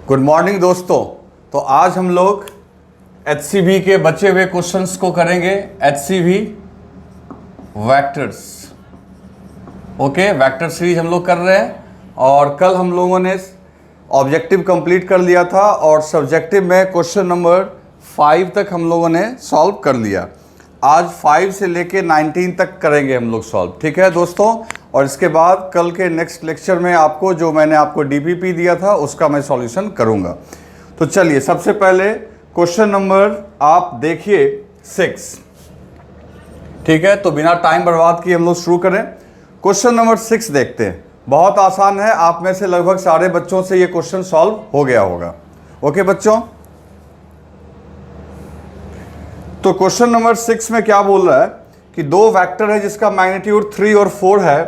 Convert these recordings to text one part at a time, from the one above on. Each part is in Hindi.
गुड मॉर्निंग दोस्तों। तो आज हम लोग HCV के बचे हुए क्वेश्चंस को करेंगे। HCV vectors, okay, vector series हम लोग कर रहे हैं। और कल हम लोगों ने ऑब्जेक्टिव कंप्लीट कर लिया था और सब्जेक्टिव में क्वेश्चन नंबर 5 तक हम लोगों ने सॉल्व कर लिया। आज 5 से लेके 19 तक करेंगे हम लोग सॉल्व, ठीक है दोस्तों। और इसके बाद कल के नेक्स्ट लेक्चर में आपको जो मैंने आपको DPP दिया था उसका मैं सॉल्यूशन करूंगा। तो चलिए सबसे पहले क्वेश्चन नंबर आप देखिए 6, ठीक है। तो बिना टाइम बर्बाद किए हम लोग शुरू करें। क्वेश्चन नंबर 6 देखते हैं। बहुत आसान है, आप में से लगभग सारे बच्चों से ये क्वेश्चन सॉल्व हो गया होगा। ओके बच्चों, तो क्वेश्चन नंबर 6 में क्या बोल रहा है कि दो वेक्टर है जिसका मैग्नीट्यूड 3 और 4 है,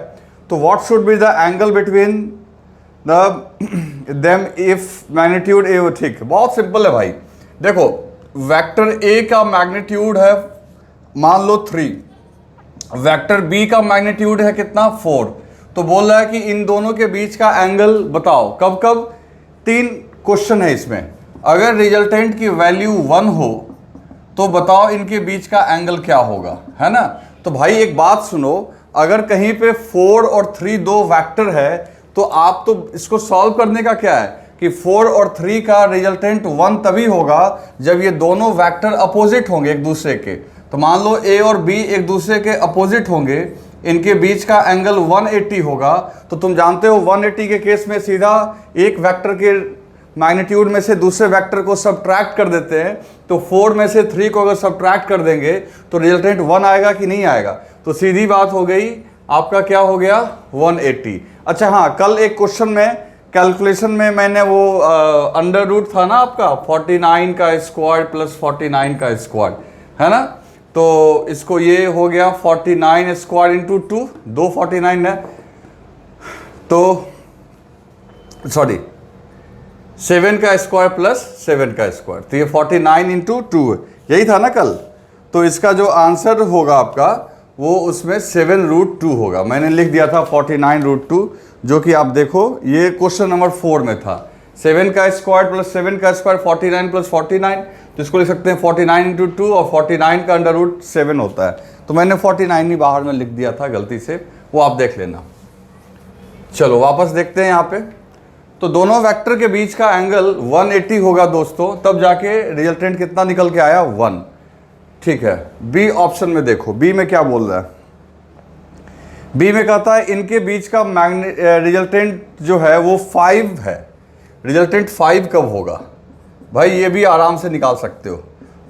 तो what should be the angle between them if magnitude ए। ठीक, बहुत सिंपल है भाई। देखो वेक्टर ए का मैग्नीट्यूड है मान लो 3, वेक्टर बी का मैग्नीट्यूड है कितना 4। तो बोल रहा है कि इन दोनों के बीच का एंगल बताओ। कब कब? 3 क्वेश्चन है इसमें। अगर रिजल्टेंट की वैल्यू 1 हो तो बताओ इनके बीच का एंगल क्या होगा, है ना। तो भाई एक बात सुनो, अगर कहीं पे 4 और 3 दो वेक्टर है तो आप तो इसको सॉल्व करने का क्या है कि 4 और 3 का रिजल्टेंट 1 तभी होगा जब ये दोनों वेक्टर अपोजिट होंगे एक दूसरे के। तो मान लो ए और बी एक दूसरे के अपोजिट होंगे, इनके बीच का एंगल 180 होगा। तो तुम जानते हो 180 के केस में सीधा एक वेक्टर के मैग्नीट्यूड में से दूसरे वेक्टर को सब्ट्रैक्ट कर देते हैं। तो 4 में से 3 को अगर सब्ट्रैक्ट कर देंगे तो रिजल्टेंट 1 आएगा कि नहीं आएगा। तो सीधी बात हो गई, आपका क्या हो गया 180। अच्छा हाँ, कल एक क्वेश्चन में कैलकुलेशन में मैंने वो अंडर रूट था ना आपका 49 का स्क्वायर प्लस 49 का स्क्वायर, है ना। तो इसको ये हो गया 49 स्क्वायर इंटू 2, 2 49 है, तो सॉरी 7 का स्क्वायर प्लस 7 का स्क्वायर, तो ये 49 इंटू 2 यही था ना कल। तो इसका जो आंसर होगा आपका वो उसमें 7√2 होगा। मैंने लिख दिया था 49√2, जो कि आप देखो ये क्वेश्चन नंबर 4 में था। 7 का स्क्वायर प्लस 7 का स्क्वायर 49 प्लस 49, तो इसको लिख सकते हैं 49 इंटू 2 और 49 का अंडर रूट 7 होता है। तो मैंने 49 ही बाहर में लिख दिया था गलती से, वो आप देख लेना। चलो वापस देखते हैं यहाँ पे। तो दोनों वेक्टर के बीच का एंगल 180 होगा दोस्तों, तब जाके रिजल्टेंट कितना निकल के आया 1, ठीक है। बी ऑप्शन में देखो, बी में क्या बोल रहा है। बी में कहता है इनके बीच का रिजल्टेंट जो है वो 5 है। रिजल्टेंट 5 कब होगा भाई, ये भी आराम से निकाल सकते हो।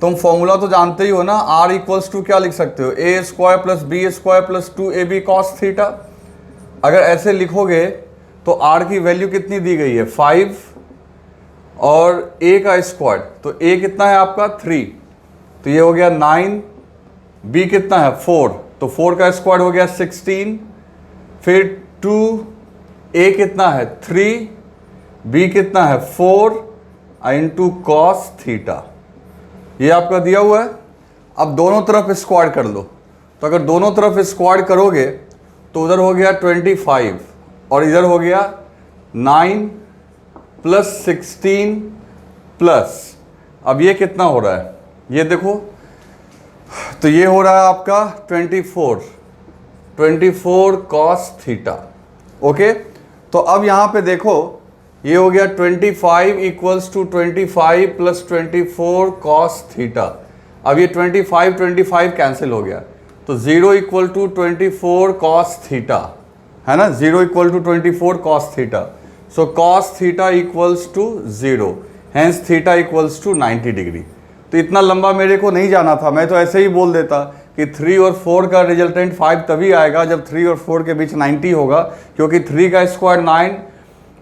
तुम फॉर्मूला तो जानते ही हो ना, R इक्वल्स टू क्या लिख सकते हो, A square plus B square plus 2ab cos theta. अगर ऐसे लिखोगे तो R की वैल्यू कितनी दी गई है 5 और a का स्क्वायर, तो a कितना है आपका 3, तो ये हो गया 9, b कितना है 4, तो 4 का स्क्वायर हो गया 16, फिर 2a कितना है 3, b कितना है 4 इंटू कॉस थीटा, ये आपका दिया हुआ है। अब दोनों तरफ स्क्वायर कर लो, तो अगर दोनों तरफ स्क्वायर करोगे तो उधर हो गया 25 और इधर हो गया 9 प्लस 16 प्लस, अब ये कितना हो रहा है ये देखो, तो ये हो रहा है आपका 24 कॉस थीटा। ओके, तो अब यहाँ पे देखो ये हो गया 25 equals to 25 plus 24 cos theta. अब ये 25 कैंसिल हो गया, तो 0 इक्वल टू 24 कॉस थीटा, है ना, 0 equal to 24 cos theta. So cos theta equals to 0, hence theta equals to 90 degree. तो इतना लंबा मेरे को नहीं जाना था, मैं तो ऐसे ही बोल देता कि 3 और 4 का रिजल्टेंट 5 तभी आएगा जब 3 और 4 के बीच 90 होगा, क्योंकि 3 का स्क्वायर 9,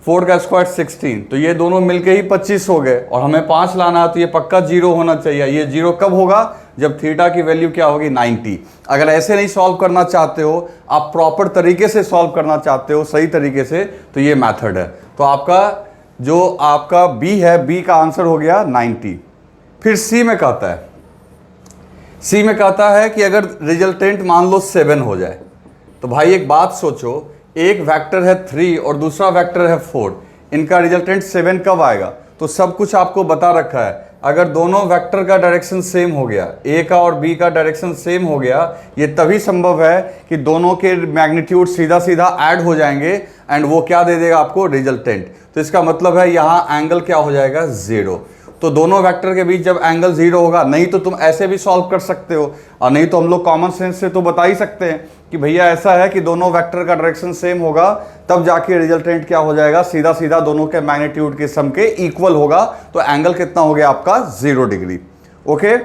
4 का स्क्वायर 16, तो ये दोनों मिलके ही 25 हो गए और हमें 5 लाना है, तो ये पक्का 0 होना चाहिए। ये 0 कब होगा, जब थीटा की वैल्यू क्या होगी 90। अगर ऐसे नहीं सॉल्व करना चाहते हो, आप प्रॉपर तरीके से सॉल्व करना चाहते हो सही तरीके से, तो ये मेथड है। तो आपका जो आपका बी है, बी का आंसर हो गया 90। फिर सी में कहता है, सी में कहता है कि अगर रिजल्टेंट मान लो 7 हो जाए, तो भाई एक बात सोचो, एक वेक्टर है 3 और दूसरा वेक्टर है 4, इनका रिजल्टेंट 7 कब आएगा? तो सब कुछ आपको बता रखा है। अगर दोनों वेक्टर का डायरेक्शन सेम हो गया, ए का और बी का डायरेक्शन सेम हो गया, ये तभी संभव है कि दोनों के मैग्नीट्यूड सीधा सीधा ऐड हो जाएंगे एंड वो क्या दे देगा आपको, रिजल्टेंट। तो इसका मतलब है यहाँ एंगल क्या हो जाएगा, 0। तो दोनों वेक्टर के बीच जब एंगल 0 होगा, नहीं तो तुम ऐसे भी सॉल्व कर सकते हो, और नहीं तो हम लोग कॉमन सेंस से तो बता ही सकते हैं कि भैया ऐसा है कि दोनों वेक्टर का डायरेक्शन सेम होगा, तब जाके रिजल्टेंट क्या हो जाएगा, सीधा सीधा दोनों के मैग्नीट्यूड के सम के इक्वल होगा। तो एंगल कितना हो गया आपका, 0 डिग्री। ओके,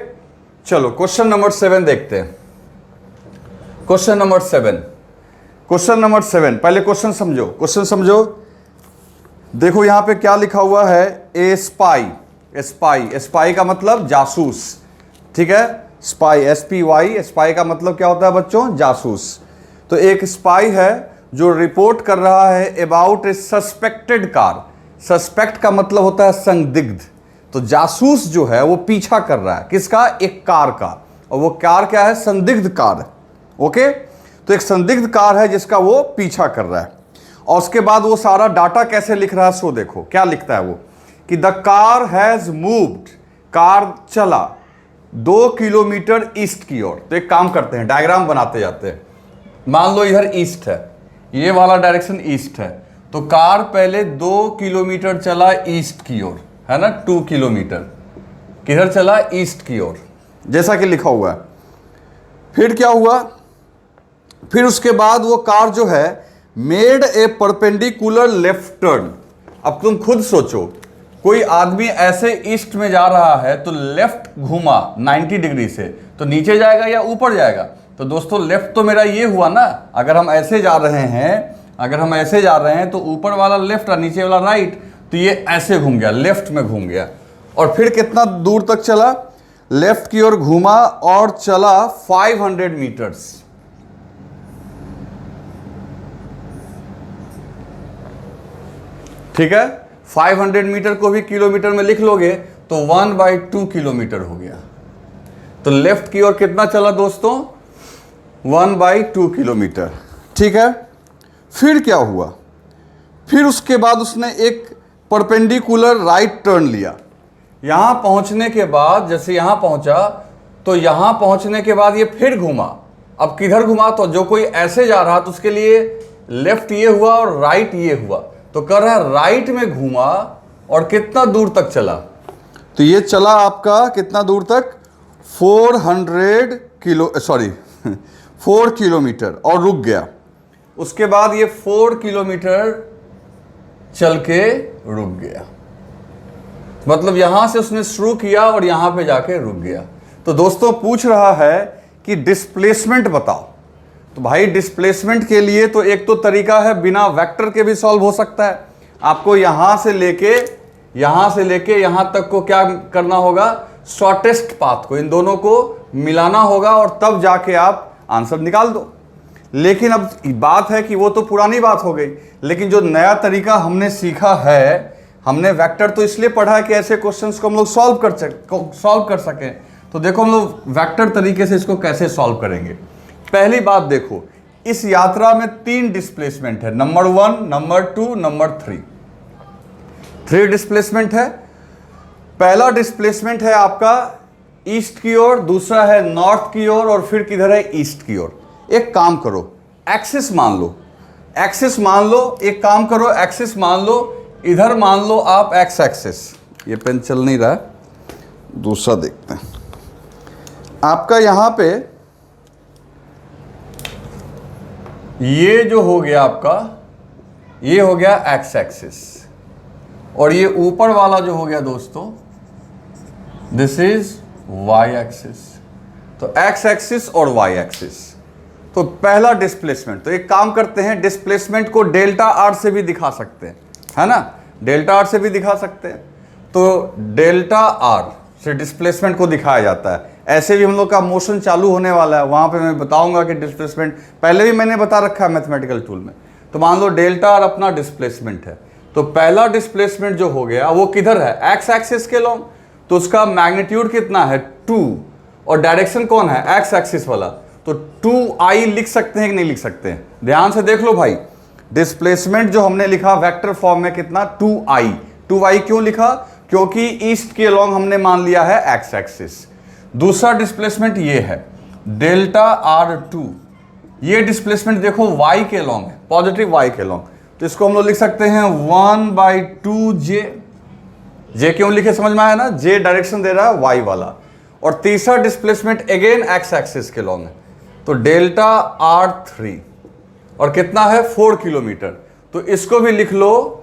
चलो क्वेश्चन नंबर 7 देखते हैं। क्वेश्चन नंबर 7, पहले क्वेश्चन समझो, देखो यहां पे क्या लिखा हुआ है, ए स्पाई। स्पाई का मतलब जासूस, ठीक है। स्पाई, SPY, स्पाई का मतलब क्या होता है बच्चों, जासूस। तो एक स्पाई है जो रिपोर्ट कर रहा है about A suspected car. Suspect का मतलब होता है संदिग्ध। तो जासूस जो है वो पीछा कर रहा है किसका, एक कार का, और वो कार क्या है, संदिग्ध कार। ओके, तो एक संदिग्ध कार है जिसका वो पीछा कर रहा है। और उसके बाद वो सारा डाटा कैसे लिख रहा है, सो देखो क्या लिखता है वो, कि the car has moved, car चला 2 किलोमीटर ईस्ट की ओर। तो एक काम करते हैं, डायग्राम बनाते जाते हैं। मान लो इधर ईस्ट है, ये वाला डायरेक्शन ईस्ट है, तो कार पहले 2 किलोमीटर चला ईस्ट की ओर, है ना, 2 किलोमीटर किधर चला, ईस्ट की ओर, जैसा कि लिखा हुआ है। फिर क्या हुआ, फिर उसके बाद वो कार जो है made a perpendicular left turn. अब तुम खुद सोचो, कोई आदमी ऐसे ईस्ट में जा रहा है तो लेफ्ट घूमा 90 डिग्री से, तो नीचे जाएगा या ऊपर जाएगा। तो दोस्तों लेफ्ट तो मेरा ये हुआ ना, अगर हम ऐसे जा रहे हैं तो ऊपर वाला लेफ्ट और नीचे वाला राइट, तो ये ऐसे घूम गया, लेफ्ट में घूम गया। और फिर कितना दूर तक चला, लेफ्ट की ओर घूमा और चला 500 मीटर्स। ठीक है, 500 मीटर को भी किलोमीटर में लिख लोगे तो 1/2 किलोमीटर हो गया। तो लेफ्ट की ओर कितना चला दोस्तों, 1/2 किलोमीटर। ठीक है, फिर क्या हुआ, फिर उसके बाद उसने एक परपेंडिकुलर राइट टर्न लिया। यहां पहुंचने के बाद, जैसे यहां पहुंचा, तो यहां पहुंचने के बाद ये फिर घूमा। अब किधर घुमा, तो जो कोई ऐसे जा रहा तो उसके लिए लेफ्ट ये हुआ और राइट ये हुआ, तो कर रहा है राइट में घूमा और कितना दूर तक चला, तो ये चला आपका कितना दूर तक, 4 किलोमीटर और रुक गया। उसके बाद ये 4 किलोमीटर चल के रुक गया, मतलब यहां से उसने शुरू किया और यहां पे जाके रुक गया। तो दोस्तों पूछ रहा है कि डिस्प्लेसमेंट बताओ। तो भाई डिस्प्लेसमेंट के लिए तो एक तो तरीका है, बिना वेक्टर के भी सॉल्व हो सकता है। आपको यहां से लेके यहां तक को क्या करना होगा, शॉर्टेस्ट पाथ को, इन दोनों को मिलाना होगा और तब जाके आप आंसर निकाल दो। लेकिन अब बात है कि वो तो पुरानी बात हो गई, लेकिन जो नया तरीका हमने सीखा है, हमने वेक्टर तो इसलिए पढ़ा है कि ऐसे क्वेश्चंस को हम लोग सॉल्व कर सकें। तो देखो हम लोग वेक्टर तरीके से इसको कैसे सॉल्व करेंगे। पहली बात देखो, इस यात्रा में 3 डिस्प्लेसमेंट है, नंबर 1, नंबर 2, नंबर 3 डिस्प्लेसमेंट है। पहला डिस्प्लेसमेंट है आपका ईस्ट की ओर, दूसरा है नॉर्थ की ओर, और फिर किधर है, ईस्ट की ओर। एक काम करो, एक्सिस मान लो, एक काम करो, एक्सिस मान लो, इधर मान लो आप एक्स एक्सिस। ये पेन चल नहीं रहा है, दूसरा देखते हैं। आपका यहां पे ये जो हो गया आपका, ये हो गया एक्स एक्सिस, और ये ऊपर वाला जो हो गया दोस्तों, दिस इज वाई एक्सिस। तो एक्स एक्सिस और वाई एक्सिस। तो पहला डिस्प्लेसमेंट, तो एक काम करते हैं, डिस्प्लेसमेंट को डेल्टा आर से भी दिखा सकते हैं, है ना, डेल्टा आर से भी दिखा सकते हैं। तो डेल्टा आर से डिस्प्लेसमेंट को दिखाया जाता है। ऐसे भी हम लोग का मोशन चालू होने वाला है, वहां पे मैं बताऊंगा कि डिस्प्लेसमेंट पहले भी मैंने बता रखा है मैथमेटिकल टूल में। तो मान लो डेल्टा आर अपना डिस्प्लेसमेंट है, तो पहला डिस्प्लेसमेंट जो हो गया वो किधर है, एक्स एक्सिस के लॉन्ग, तो उसका मैग्नीट्यूड कितना है, 2, और डायरेक्शन कौन है, एक्स एक्सिस वाला। तो 2i लिख सकते हैं कि नहीं लिख सकते हैं, ध्यान से देख लो भाई। डिस्प्लेसमेंट जो हमने लिखा वेक्टर फॉर्म में कितना, 2i क्यों लिखा, क्योंकि ईस्ट के अलॉन्ग हमने मान लिया है एक्स एक्सिस। दूसरा डिस्प्लेसमेंट ये है डेल्टा R2, ये डिस्प्लेसमेंट देखो y के अलॉन्ग है, पॉजिटिव y के अलॉन्ग, तो इसको हम लोग लिख सकते हैं 1/2j। जे क्यों लिखे समझ में आया ना, जे डायरेक्शन दे रहा है y वाला। और तीसरा डिस्प्लेसमेंट अगेन एक्स एक्सिस के अलॉन्ग है, तो डेल्टा R3 और कितना है 4 किलोमीटर, तो इसको भी लिख लो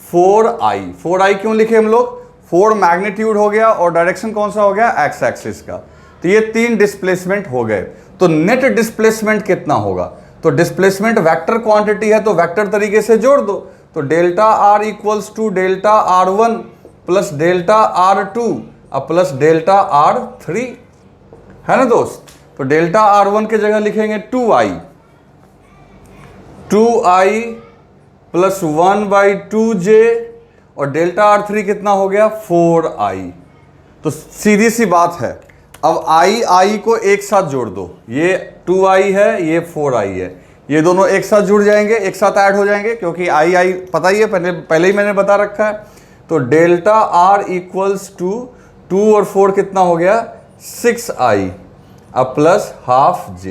4i। 4i क्यों लिखे हम लोग, 4 मैग्नीट्यूड हो गया और डायरेक्शन कौन सा हो गया एक्स एक्सिस का, तो ये 3 डिस्प्लेसमेंट हो गए। तो नेट डिस्प्लेसमेंट कितना होगा, तो डिस्प्लेसमेंट वेक्टर क्वांटिटी है तो वेक्टर तरीके से जोड़ दो, तो delta R equals to delta R1 plus delta R2 plus delta R3, है ना दोस्त। तो डेल्टा R1 के जगह लिखेंगे 2i प्लस 1/2j और डेल्टा R3 कितना हो गया 4i। तो सीधी सी बात है, अब i को एक साथ जोड़ दो, ये 2i है ये 4i है, ये दोनों एक साथ जुड़ जाएंगे, एक साथ ऐड हो जाएंगे, क्योंकि i पता ही है, पहले ही मैंने बता रखा है। तो डेल्टा R इक्वल्स टू 2 और 4 कितना हो गया 6i अब प्लस हाफ j।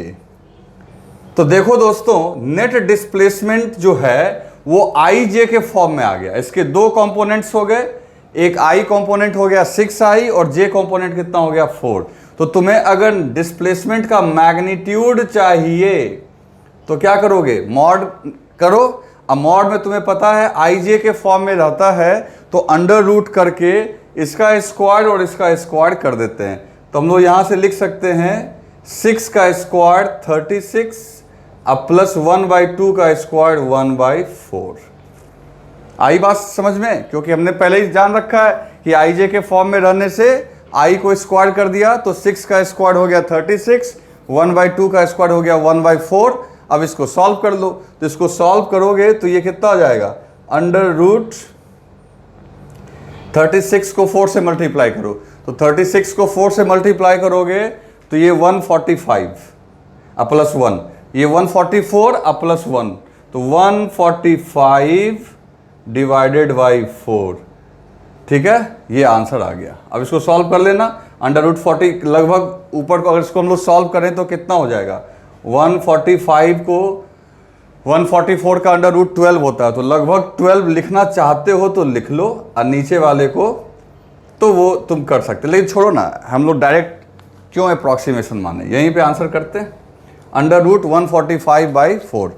तो देखो दोस्तों, नेट डिस्प्लेसमेंट जो है वो आई जे के फॉर्म में आ गया। इसके दो कंपोनेंट्स हो गए, एक आई कंपोनेंट हो गया 6i और जे कंपोनेंट कितना हो गया 4। तो तुम्हें अगर डिस्प्लेसमेंट का मैग्नीट्यूड चाहिए तो क्या करोगे, मॉड करो। अब मॉड में तुम्हें पता है आई जे के फॉर्म में रहता है, तो अंडर रूट करके इसका स्क्वायर और इसका स्क्वायर कर देते हैं। तो हम लोग यहां से लिख सकते हैं 6 का स्क्वायर 36 अब प्लस 1/2 का स्क्वायर 1/4। आई बात समझ में, क्योंकि हमने पहले ही जान रखा है कि आई जे के फॉर्म में रहने से आई को स्क्वायर कर दिया, तो 6 का स्क्वायर हो गया 36, 1/2 का स्क्वायर हो गया 1/4। अब इसको सॉल्व कर लो, तो इसको सॉल्व करोगे तो ये कितना आ जाएगा, अंडर रूट 36 को 4 से मल्टीप्लाई करो, तो 36 को 4 से मल्टीप्लाई करोगे तो ये 145 अब प्लस 1, ये 144 अब प्लस 1, तो 145 डिवाइडेड बाई 4। ठीक है, ये आंसर आ गया। अब इसको सॉल्व कर लेना, अंडर रूट 40 लगभग ऊपर को अगर इसको हम लोग सॉल्व करें तो कितना हो जाएगा, 145 को 144 का अंडर रूट 12 होता है, तो लगभग 12 लिखना चाहते हो तो लिख लो, और नीचे वाले को तो वो तुम कर सकते, लेकिन छोड़ो ना, हम लोग डायरेक्ट क्यों अप्रॉक्सीमेशन माने, यहीं पे आंसर करते हैं, अंडर रूट 145/4।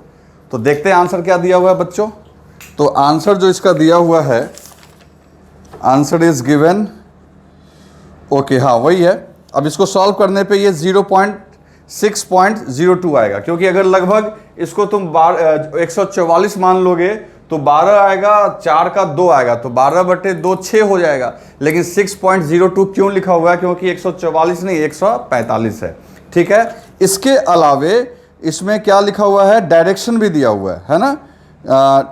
तो देखते हैं आंसर क्या दिया हुआ है बच्चों। तो आंसर जो इसका दिया हुआ है, आंसर इज गिवन, ओके हाँ वही है। अब इसको सॉल्व करने पे ये 0.6.02 आएगा, क्योंकि अगर लगभग इसको तुम 144 मान लोगे तो 12 आएगा, 4 का 2 आएगा, तो 12/2 6 हो जाएगा। लेकिन 6.02 क्यों लिखा हुआ है, क्योंकि 144 नहीं 145 है। ठीक है, इसके अलावे इसमें क्या लिखा हुआ है, डायरेक्शन भी दिया हुआ है ना,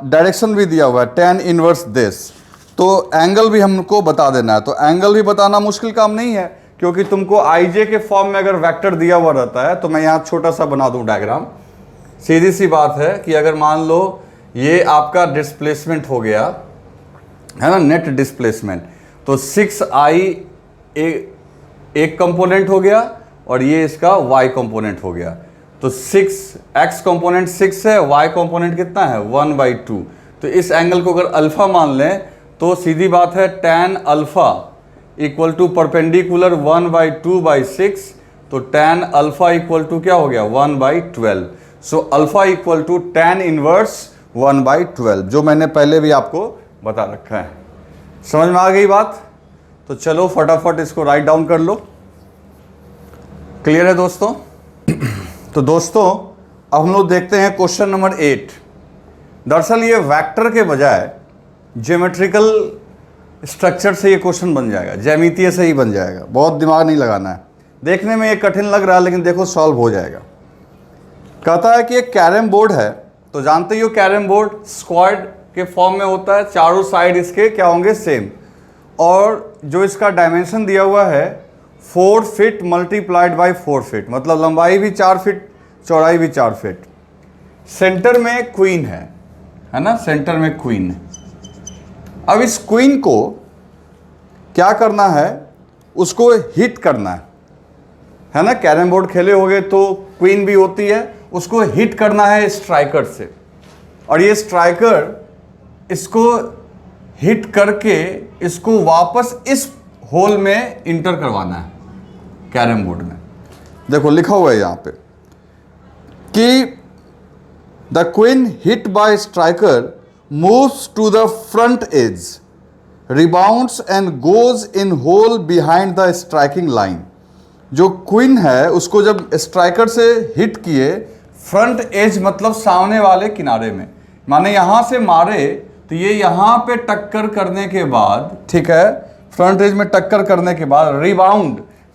डायरेक्शन भी दिया हुआ है tan इनवर्स दिस। तो एंगल भी हमको बता देना है, तो एंगल भी बताना मुश्किल काम नहीं है, क्योंकि तुमको आई जे के फॉर्म में अगर वेक्टर दिया हुआ रहता है, तो मैं यहाँ छोटा सा बना दूँ डायग्राम। सीधी सी बात है कि अगर मान लो ये आपका डिस्प्लेसमेंट हो गया है ना, नेट डिस्प्लेसमेंट, तो 6i एक कंपोनेंट हो गया और ये इसका y कंपोनेंट हो गया। तो 6x कंपोनेंट 6 है, y कंपोनेंट कितना है 1/2। तो इस एंगल को अगर अल्फा मान लें तो सीधी बात है tan alpha equal to perpendicular 1/2/6, तो tan अल्फा इक्वल टू क्या हो गया 1/12। So alpha equal to tan inverse 1/12, जो मैंने पहले भी आपको बता रखा है। समझ में आ गई बात? तो चलो फटाफट इसको राइट डाउन कर लो। क्लियर है दोस्तों? तो दोस्तों अब हम लोग देखते हैं क्वेश्चन नंबर 8। दरअसल ये वेक्टर के बजाय ज्योमेट्रिकल स्ट्रक्चर से ये क्वेश्चन बन जाएगा, ज्यामितीय से ही बन जाएगा, बहुत दिमाग नहीं लगाना है। देखने में ये कठिन लग रहा है लेकिन देखो सॉल्व हो जाएगा। कहता है कि एक कैरम बोर्ड है, तो जानते ही हो कैरम बोर्ड स्क्वाड के फॉर्म में होता है, चारों साइड इसके क्या होंगे सेम, और जो इसका डायमेंशन दिया हुआ है 4 फीट मल्टीप्लाइड बाई 4 फीट, मतलब लंबाई भी 4 फीट चौड़ाई भी 4 फीट। सेंटर में क्वीन है ना, सेंटर में क्वीन है। अब इस क्वीन को क्या करना है, उसको हिट करना है ना। कैरम बोर्ड खेले होगे तो क्वीन भी होती है, उसको हिट करना है स्ट्राइकर से, और ये स्ट्राइकर इसको हिट करके इसको वापस इस होल में इंटर करवाना है कैरम बोर्ड में। देखो लिखा हुआ है यहाँ पे कि the queen hit by striker moves to the front edge, rebounds and goes in hole behind the striking line. जो क्वीन है उसको जब स्ट्राइकर से हिट किए फ्रंट एज मतलब सामने वाले किनारे में, माने यहां से मारे तो ये यहां पे टक्कर करने के बाद, ठीक है, फ्रंट एज में टक्कर करने के बाद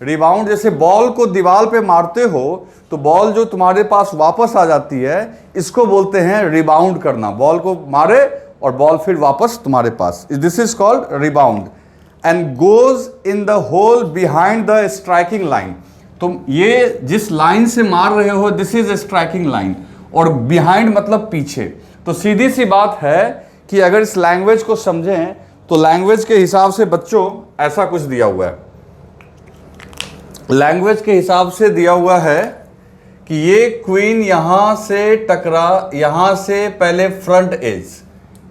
रिबाउंड जैसे बॉल को दीवार पे मारते हो तो बॉल जो तुम्हारे पास वापस आ जाती है, इसको बोलते हैं रिबाउंड करना। बॉल को मारे और बॉल फिर वापस तुम्हारे पास, this is called rebound. And goes in the hole behind the striking line. तुम ये जिस लाइन से मार रहे हो दिस इज स्ट्राइकिंग लाइन, और बिहाइंड मतलब पीछे। तो सीधी सी बात है कि अगर इस लैंग्वेज को समझें तो लैंग्वेज के हिसाब से बच्चों ऐसा कुछ दिया हुआ है। लैंग्वेज के हिसाब से दिया हुआ है कि ये क्वीन यहां से टकरा, यहां से पहले फ्रंट एज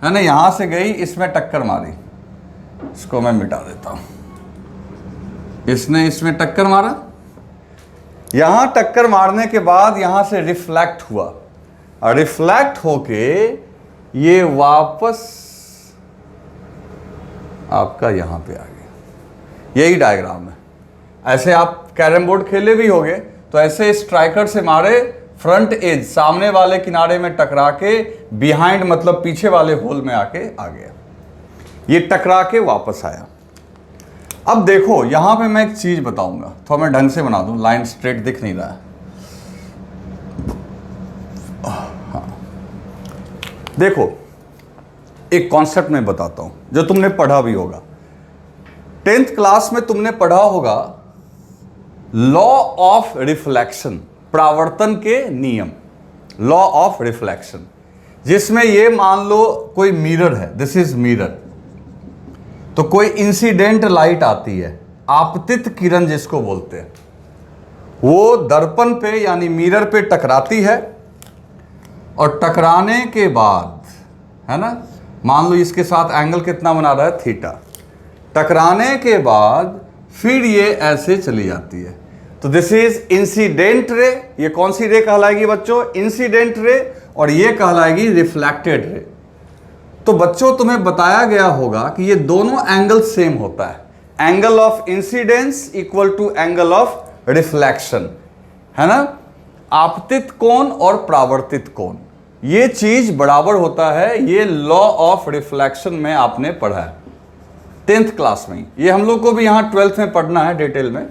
है ना, यहां से गई, इसमें टक्कर मारी, इसको मैं मिटा देता हूं, इसने इसमें टक्कर मारा, यहां टक्कर मारने के बाद यहां से रिफ्लेक्ट हुआ, और रिफ्लेक्ट होके ये वापस आपका यहां पे आ गया। यही डायग्राम है। ऐसे आप कैरम बोर्ड खेले भी होगे तो ऐसे स्ट्राइकर से मारे, फ्रंट एज सामने वाले किनारे में टकरा के, बिहाइंड मतलब पीछे वाले होल में आके आ गया, ये टकरा के वापस आया। अब देखो यहां पे मैं एक चीज बताऊंगा, तो मैं ढंग से बना दूं, लाइन स्ट्रेट दिख नहीं रहा है। हाँ। देखो एक कॉन्सेप्ट मैं बताता हूं जो तुमने पढ़ा भी होगा, 10th क्लास में तुमने पढ़ा होगा लॉ ऑफ रिफ्लेक्शन, प्रावर्तन के नियम, लॉ ऑफ रिफ्लेक्शन, जिसमें ये मान लो कोई मिरर है, दिस इज मिरर, तो कोई इंसिडेंट लाइट आती है, आपतित किरण जिसको बोलते हैं, वो दर्पण पे यानी मिरर पे टकराती है, और टकराने के बाद है ना, मान लो इसके साथ एंगल कितना बना रहा है, थीटा, टकराने के बाद फिर ये ऐसे चली जाती है, तो दिस इज इंसिडेंट रे। ये कौन सी रे कहलाएगी बच्चों, इंसिडेंट रे, और ये कहलाएगी रिफ्लेक्टेड रे। तो बच्चों तुम्हें बताया गया होगा कि ये दोनों एंगल सेम होता है, angle of incidence equal to angle of reflection, है ना, आपतित कोण और प्रावर्तित कोण, ये चीज बराबर होता है। ये लॉ ऑफ रिफ्लेक्शन में आपने पढ़ा है 10th क्लास में, ये हम लोग को भी यहां 12th में पढ़ना है डिटेल में।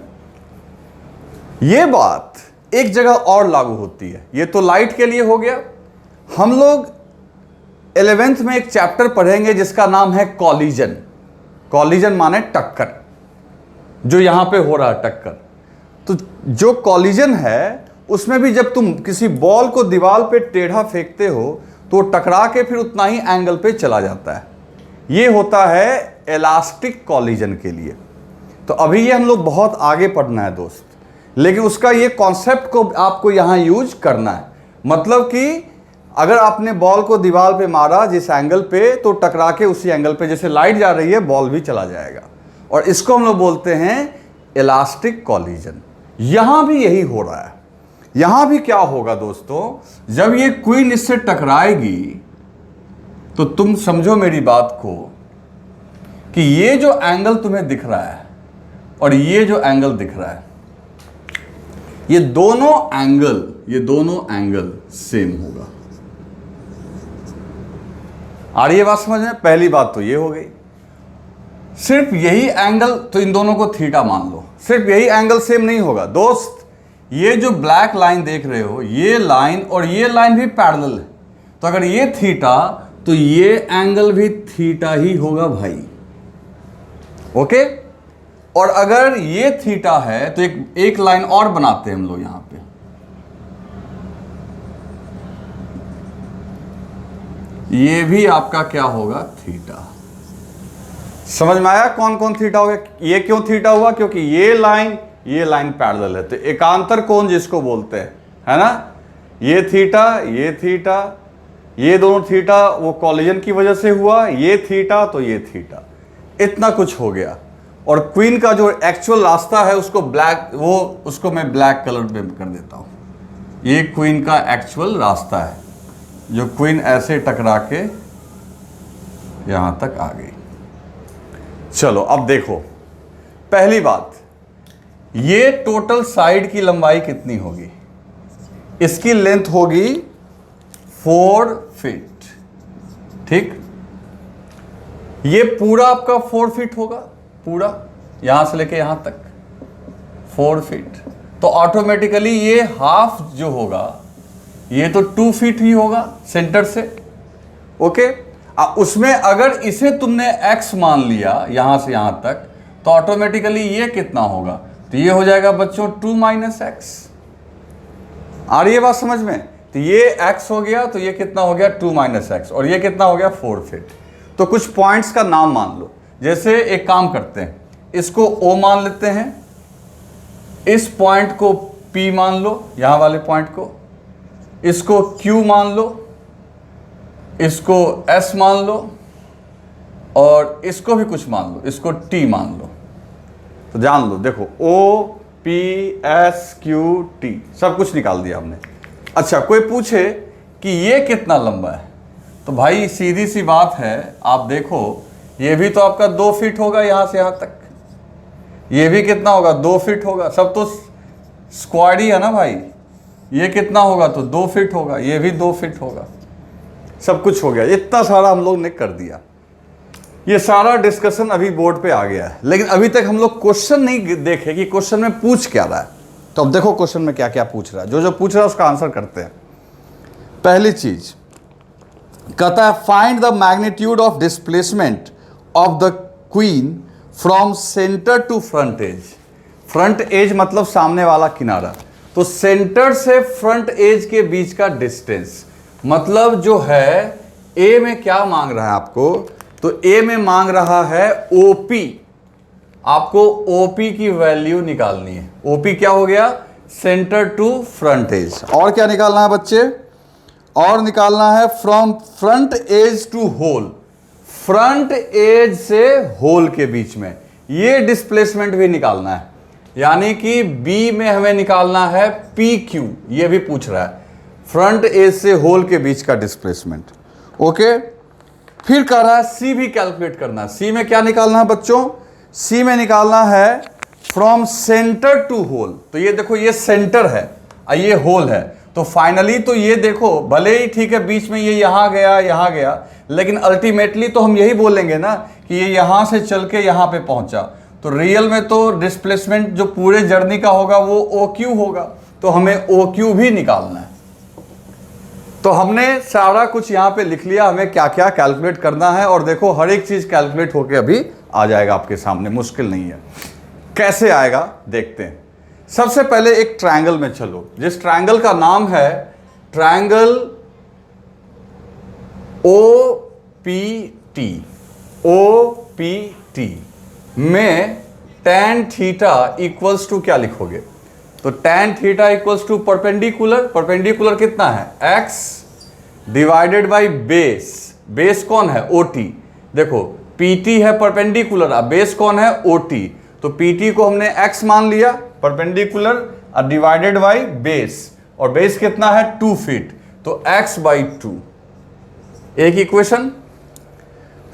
ये बात एक जगह और लागू होती है, ये तो लाइट के लिए हो गया। हम लोग 11th में एक चैप्टर पढ़ेंगे जिसका नाम है कॉलिजन। कॉलिजन माने टक्कर, जो यहां पे हो रहा है टक्कर। तो जो कॉलिजन है उसमें भी जब तुम किसी बॉल को दीवार पे टेढ़ा फेंकते हो तो टकरा के फिर उतना ही एंगल पे चला जाता है, ये होता है इलास्टिक कॉलिजन के लिए। तो अभी ये हम लोग बहुत आगे पढ़ना है दोस्त, लेकिन उसका ये कॉन्सेप्ट को आपको यहां यूज करना है। मतलब कि अगर आपने बॉल को दीवार पे मारा जिस एंगल पे, तो टकरा के उसी एंगल पे जैसे लाइट जा रही है बॉल भी चला जाएगा, और इसको हम लोग बोलते हैं इलास्टिक कॉलिजन। यहां भी यही हो रहा है। यहां भी क्या होगा दोस्तों, जब ये क्वीन इससे टकराएगी तो तुम समझो मेरी बात को कि ये जो एंगल तुम्हें दिख रहा है और ये जो एंगल दिख रहा है, ये दोनों एंगल सेम होगा। आ रही है बात समझ में? पहली बात तो ये हो गई। सिर्फ यही एंगल, तो इन दोनों को थीटा मान लो, सिर्फ यही एंगल सेम नहीं होगा दोस्त। ये जो ब्लैक लाइन देख रहे हो, ये लाइन और ये लाइन भी पैरेलल है, तो अगर ये थीटा तो ये एंगल भी थीटा ही होगा भाई, ओके। और अगर ये थीटा है तो एक लाइन और बनाते हैं हम लोग यहां पे, ये भी आपका क्या होगा, थीटा। समझ में आया कौन कौन थीटा हो गया? ये क्यों थीटा हुआ? क्योंकि ये लाइन पैरेलल है, तो एकांतर कोण जिसको बोलते हैं, है ना, ये थीटा, ये दोनों थीटा वो कॉलिजन की वजह से हुआ, ये थीटा तो ये थीटा, इतना कुछ हो गया। और क्वीन का जो एक्चुअल रास्ता है उसको उसको मैं ब्लैक कलर में कर देता हूं। ये क्वीन का एक्चुअल रास्ता है, जो क्वीन ऐसे टकरा के यहां तक आ गई। चलो अब देखो, पहली बात, ये टोटल साइड की लंबाई कितनी होगी? इसकी लेंथ होगी 4 फीट, ठीक। ये पूरा आपका 4 फीट होगा, पूरा यहां से लेके यहां तक 4 फीट, तो ऑटोमेटिकली ये हाफ जो होगा ये तो 2 फीट ही होगा सेंटर से, ओके। उसमें अगर इसे तुमने x मान लिया यहां से यहां तक, तो ऑटोमेटिकली ये कितना होगा? तो ये हो जाएगा बच्चों 2 - x। आ रही है बात समझ में? तो ये x हो गया, तो ये कितना हो गया 2 - x, और ये कितना हो गया 4 फीट। तो कुछ पॉइंट्स का नाम मान लो, जैसे एक काम करते हैं, इसको O मान लेते हैं, इस पॉइंट को P मान लो, यहां वाले पॉइंट को, इसको Q मान लो, इसको S मान लो, और इसको भी कुछ मान लो, इसको T मान लो। तो जान लो, देखो O P S Q T सब कुछ निकाल दिया हमने। अच्छा, कोई पूछे कि ये कितना लंबा है, तो भाई सीधी सी बात है, आप देखो ये भी तो आपका 2 फीट होगा यहां से यहां तक, ये भी कितना होगा 2 फीट होगा, सब तो स्क्वाड ही है ना भाई। ये कितना होगा तो 2 फीट होगा, ये भी 2 फीट होगा, सब कुछ हो गया। इतना सारा हम लोग ने कर दिया, ये सारा डिस्कशन अभी बोर्ड पे आ गया है, लेकिन अभी तक हम लोग क्वेश्चन नहीं देखे कि क्वेश्चन में पूछ क्या रहा है। तो अब देखो क्वेश्चन में क्या क्या पूछ रहा है, जो जो पूछ रहा है उसका आंसर करते हैं। पहली चीज कहता है, find the magnitude of displacement of the queen from centre to front edge. Front edge मतलब सामने वाला किनारा, तो सेंटर से फ्रंट एज के बीच का डिस्टेंस, मतलब जो है ए में क्या मांग रहा है आपको, तो ए में मांग रहा है ओपी। आपको ओपी की वैल्यू निकालनी है। ओपी क्या हो गया? Centre to front edge. और क्या निकालना है बच्चे? और निकालना है from front edge to hole, front edge से होल के बीच में ये डिस्प्लेसमेंट भी निकालना है। यानी कि बी में हमें निकालना है पी क्यू, ये भी पूछ रहा है, फ्रंट एज से होल के बीच का डिस्प्लेसमेंट, ओके। फिर कह रहा है सी भी कैलकुलेट करना है। सी में क्या निकालना है बच्चों? सी में निकालना है फ्रॉम सेंटर टू होल। तो ये देखो, ये सेंटर है और ये होल है, तो फाइनली तो ये देखो, भले ही ठीक है बीच में ये यहां गया, लेकिन अल्टीमेटली तो हम यही बोलेंगे ना कि ये यहां से चल के यहां पे पहुंचा। तो रियल में तो डिस्प्लेसमेंट जो पूरे जर्नी का होगा वो ओ क्यू होगा, तो हमें ओ क्यू भी निकालना है। तो हमने सारा कुछ यहां पे लिख लिया, हमें क्या क्या कैलकुलेट करना है, और देखो हर एक चीज कैलकुलेट होके अभी आ जाएगा आपके सामने, मुश्किल नहीं है। कैसे आएगा देखते हैं। सबसे पहले एक ट्रायंगल में चलो, जिस ट्रायंगल का नाम है ट्रायंगल OPT। OPT में tan थीटा इक्वल्स टू क्या लिखोगे? तो tan theta equals to perpendicular, perpendicular कितना है? x divided by base. Base कौन है? OT। देखो PT है परपेंडिकुलर, अब बेस कौन है? OT। तो PT को हमने x मान लिया परपेंडिकुलर और डिवाइडेड बाई बेस, और बेस कितना है? 2 फीट, तो x/2। एक इक्वेशन।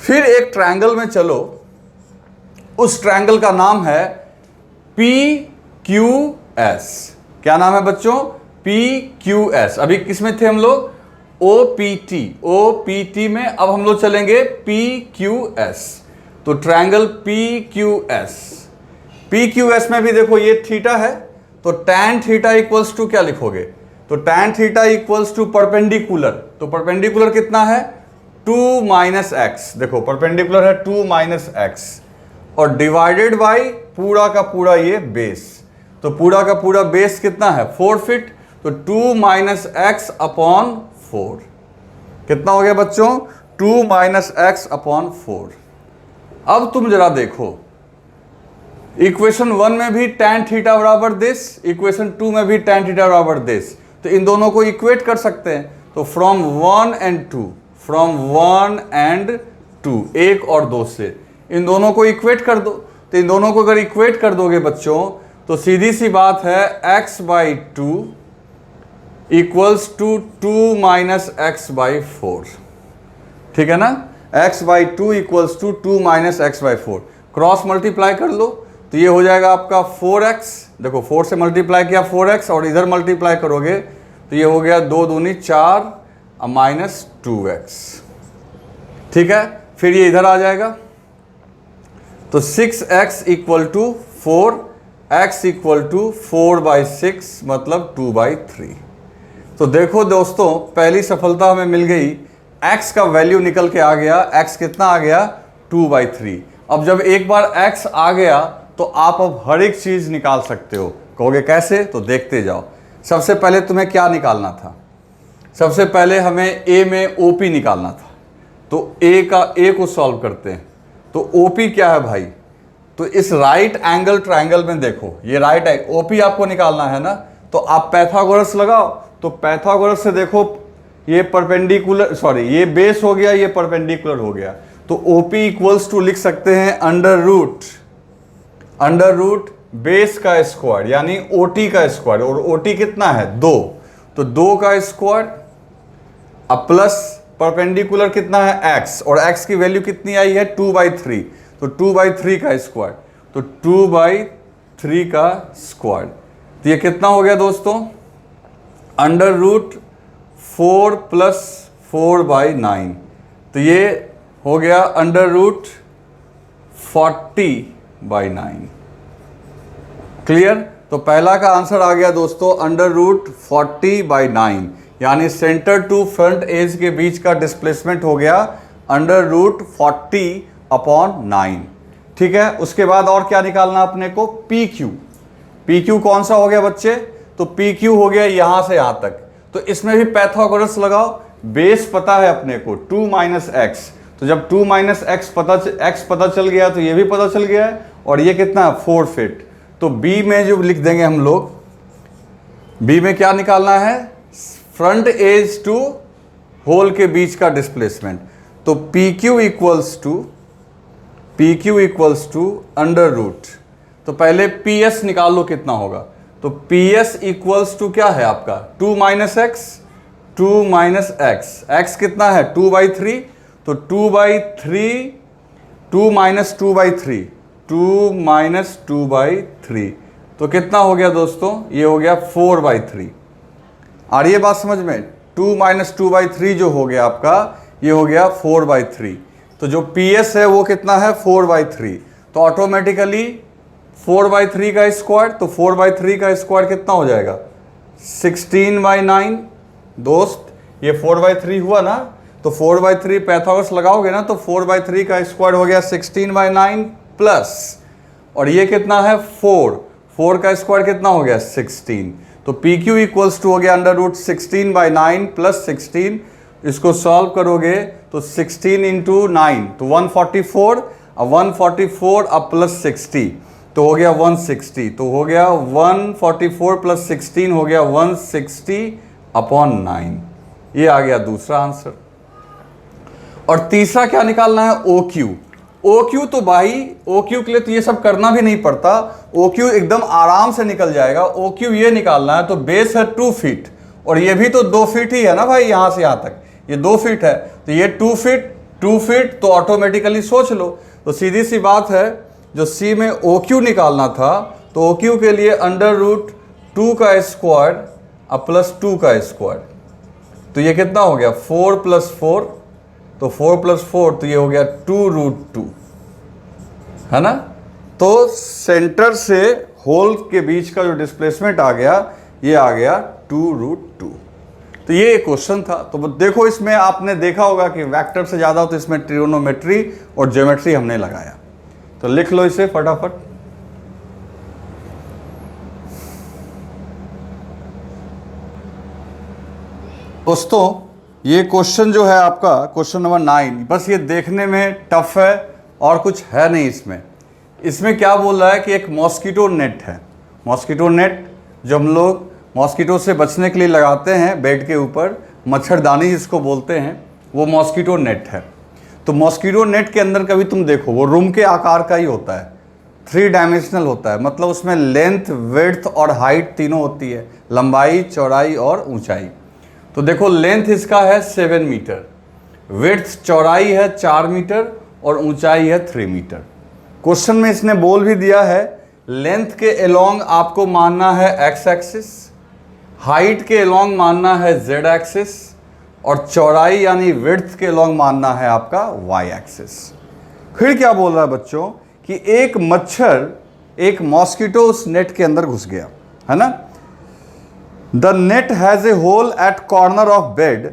फिर एक ट्रायंगल में चलो, उस ट्रायंगल का नाम है PQS। क्या नाम है बच्चों? PQS। अभी किस में थे हम लोग? OPT। OPT में अब हम लोग चलेंगे PQS। तो ट्रायंगल PQS, PQS में भी देखो ये थीटा है, तो tan थीटा इक्वल्स टू क्या लिखोगे? तो tan theta equals to perpendicular, तो परपेंडिकुलर कितना है? 2 - x। देखो परपेंडिकुलर है 2 - x, और डिवाइडेड बाई पूरा का पूरा ये बेस, तो पूरा का पूरा बेस कितना है? 4 फीट, तो 2 - x/4। कितना हो गया बच्चों? 2 - x/4। अब तुम जरा देखो, इक्वेशन 1 में भी tan थीटा बराबर दिस, इक्वेशन 2 में भी tan थीटा बराबर दिस, तो इन दोनों को इक्वेट कर सकते हैं। तो फ्रॉम 1 and 2, फ्रॉम 1 and 2, 1 और 2 से इन दोनों को इक्वेट कर दो। तो इन दोनों को अगर इक्वेट कर दोगे बच्चों, तो सीधी सी बात है x/2 equals to 2 minus x/4, ठीक है ना। x/2 equals to 2 minus x/4, cross multiply कर लो तो ये हो जाएगा आपका 4x, देखो 4 से मल्टीप्लाई किया 4x, और इधर मल्टीप्लाई करोगे तो ये हो गया 2 दूनी 4 माइनस 2x, ठीक है। फिर ये इधर आ जाएगा, तो 6x equal to 4, x equal to 4/6 मतलब 2/3। तो देखो दोस्तों, पहली सफलता हमें मिल गई, x का वैल्यू निकल के आ गया, x कितना आ गया 2/3। अब जब एक बार x आ गया तो आप अब हर एक चीज निकाल सकते हो। कहोगे कैसे, तो देखते जाओ। सबसे पहले तुम्हें क्या निकालना था, सबसे पहले हमें a में OP निकालना था, तो a को सॉल्व करते हैं। तो OP क्या है भाई, तो इस राइट एंगल ट्रायंगल में देखो, ये राइट है, OP आपको निकालना है ना, तो आप पैथागोरस लगाओ। तो पैथागोरस से देखो, ये परपेंडिकुलर, सॉरी ये बेस हो गया, ये परपेंडिकुलर हो गया, तो OP इक्वल्स टू लिख सकते हैं अंडर रूट बेस का स्क्वायर यानी OT का स्क्वायर, और OT कितना है 2, तो 2 का स्क्वायर अब प्लस परपेंडिकुलर कितना है x, और x की वैल्यू कितनी आई है 2/3, तो 2/3 का स्क्वायर, तो 2/3 का स्क्वायर, तो ये कितना हो गया दोस्तों, अंडर रूट 4 + 4/9, तो ये हो गया अंडर रूट 40/9। क्लियर। तो पहला का आंसर आ गया दोस्तों अंडर रूट 40/9, यानी सेंटर टू फ्रंट एज के बीच का डिस्प्लेसमेंट हो गया अंडर रूट 40/9, ठीक है। उसके बाद और क्या निकालना अपने को, PQ कौन सा हो गया बच्चे, तो PQ हो गया यहां से यहां तक, तो इसमें भी पैथागोरस लगाओ। बेस पता है अपने को 2 माइनस एक्स, तो जब 2 माइनस एक्स पता चल गया तो ये भी पता चल गया है, और ये कितना है 4 फीट। तो बी में जो लिख देंगे हम लोग, बी में क्या निकालना है, फ्रंट एज टू होल के बीच का डिस्प्लेसमेंट। तो PQ equals to under root, तो पहले PS निकाल लो कितना होगा, तो PS इक्वल्स टू क्या है आपका 2 माइनस एक्स, x कितना है 2/3, तो 2/3, 2 माइनस 2/3, 2 माइनस 2/3, तो कितना हो गया दोस्तों, ये हो गया 4/3। और ये बात समझ में, 2 माइनस 2/3 जो हो गया आपका, ये हो गया 4/3। तो जो PS है वो कितना है 4/3, तो ऑटोमेटिकली 4/3 का स्क्वायर, तो 4/3 का स्क्वायर कितना हो जाएगा 16/9। दोस्त ये 4/3 हुआ ना, तो 4/3 पैथागोरस लगाओगे ना, तो 4/3 का स्क्वायर हो गया 16/9 प्लस, और ये कितना है 4 का स्क्वायर कितना हो गया 16, तो PQ इक्वल्स टू हो गया अंडर रूट 16/9 प्लस 16। इसको सॉल्व करोगे तो 16 इंटू 9 तो 144, अब 144 अब प्लस 60 तो हो गया 160, तो हो गया 144 प्लस 16 हो गया 160/9। ये आ गया दूसरा आंसर। और तीसरा क्या निकालना है, OQ तो भाई OQ के लिए तो ये सब करना भी नहीं पड़ता, OQ एकदम आराम से निकल जाएगा। OQ ये निकालना है, तो बेस है 2 फीट और ये भी तो 2 फीट ही है ना भाई, यहां से यहां तक ये 2 फीट है, तो ये 2 फीट तो ऑटोमेटिकली सोच लो। तो सीधी सी बात है, जो C में OQ निकालना था, तो OQ के लिए अंडर रूट 2 का स्क्वायर अब प्लस 2 का स्क्वायर, तो ये कितना हो गया 4 + 4, तो 4 + 4 तो ये हो गया 2√2, है ना। तो सेंटर से होल के बीच का जो डिस्प्लेसमेंट आ गया, ये आ गया 2√2। तो ये एक क्वेश्चन था। तो देखो इसमें आपने देखा होगा कि वेक्टर से ज़्यादा तो इसमें ट्रिग्नोमेट्री और ज्योमेट्री हमने लगाया। तो लिख लो इसे फटाफट। दोस्तों ये क्वेश्चन जो है आपका क्वेश्चन नंबर 9, बस ये देखने में टफ है और कुछ है नहीं इसमें। इसमें क्या बोल रहा है कि एक मॉस्किटो नेट है। मॉस्किटो नेट जो हम लोग मॉस्किटो से बचने के लिए लगाते हैं बेड के ऊपर, मच्छरदानी जिसको बोलते हैं, वो मॉस्किटो नेट है। तो मॉस्किटो नेट के अंदर कभी तुम देखो वो रूम के आकार का ही होता है, 3 डायमेंशनल होता है, मतलब उसमें लेंथ, विड्थ और हाइट तीनों होती है, लंबाई, चौड़ाई और ऊंचाई। तो देखो लेंथ इसका है 7 मीटर, विड्थ चौड़ाई है 4 मीटर और ऊंचाई है 3 मीटर। क्वेश्चन में इसने बोल भी दिया है लेंथ के अलोंग आपको मानना है एक्स एक्सिस, हाइट के अलोंग मानना है जेड एक्सिस और चौड़ाई यानी विड्थ के अलोंग मानना है आपका वाई एक्सिस। फिर क्या बोल रहा है बच्चों कि एक मच्छर, एक मॉस्किटो उस नेट के अंदर घुस गया, है ना। The net has a hole at corner of bed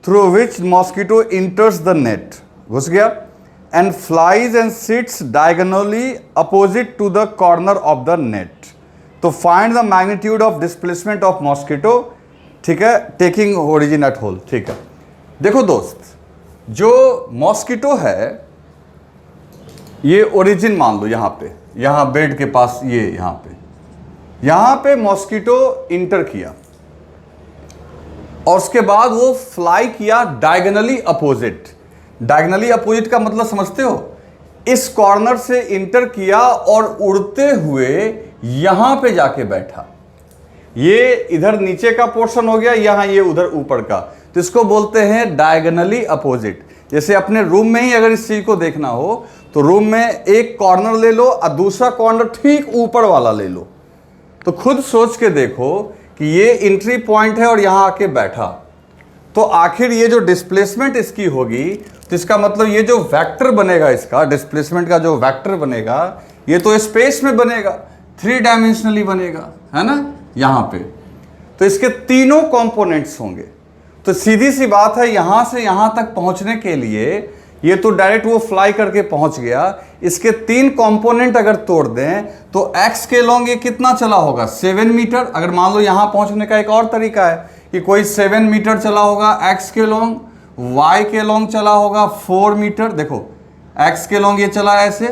through which mosquito enters the net, घुस गया, and flies and sits diagonally opposite to the corner of the net. तो find the magnitude of displacement of mosquito, ठीक है, टेकिंग ओरिजिन एट होल। ठीक है, देखो दोस्त, जो मॉस्किटो है ये ओरिजिन मान लो यहाँ बेड के पास, ये यहाँ पे मॉस्किटो इंटर किया और उसके बाद वो फ्लाई किया डायगोनली अपोजिट। डायगोनली अपोजिट का मतलब समझते हो, इस कॉर्नर से इंटर किया और उड़ते हुए यहां पे जाके बैठा। ये इधर नीचे का पोर्शन हो गया, यहां ये उधर ऊपर का, तो इसको बोलते हैं डायगोनली अपोजिट। जैसे अपने रूम में ही अगर इस चीज को देखना हो तो रूम में एक कॉर्नर ले लो और दूसरा कॉर्नर ठीक ऊपर वाला ले लो, तो खुद सोच के देखो कि ये एंट्री पॉइंट है और यहां आके बैठा, तो आखिर ये जो डिस्प्लेसमेंट इसकी होगी, तो इसका मतलब ये जो वेक्टर बनेगा, इसका डिस्प्लेसमेंट का जो वेक्टर बनेगा, ये तो स्पेस में बनेगा, 3 डायमेंशनली बनेगा, है ना, यहां पे। तो इसके तीनों कंपोनेंट्स होंगे। तो सीधी सी बात है, यहां से यहां तक पहुंचने के लिए ये तो डायरेक्ट वो फ्लाई करके पहुंच गया। इसके 3 कंपोनेंट अगर तोड़ दें तो x के लॉन्ग ये कितना चला होगा, 7 मीटर। अगर मान लो यहां पहुंचने का एक और तरीका है कि कोई 7 मीटर चला होगा x के लॉन्ग, y के लॉन्ग चला होगा 4 मीटर। देखो x के लॉन्ग ये चला ऐसे,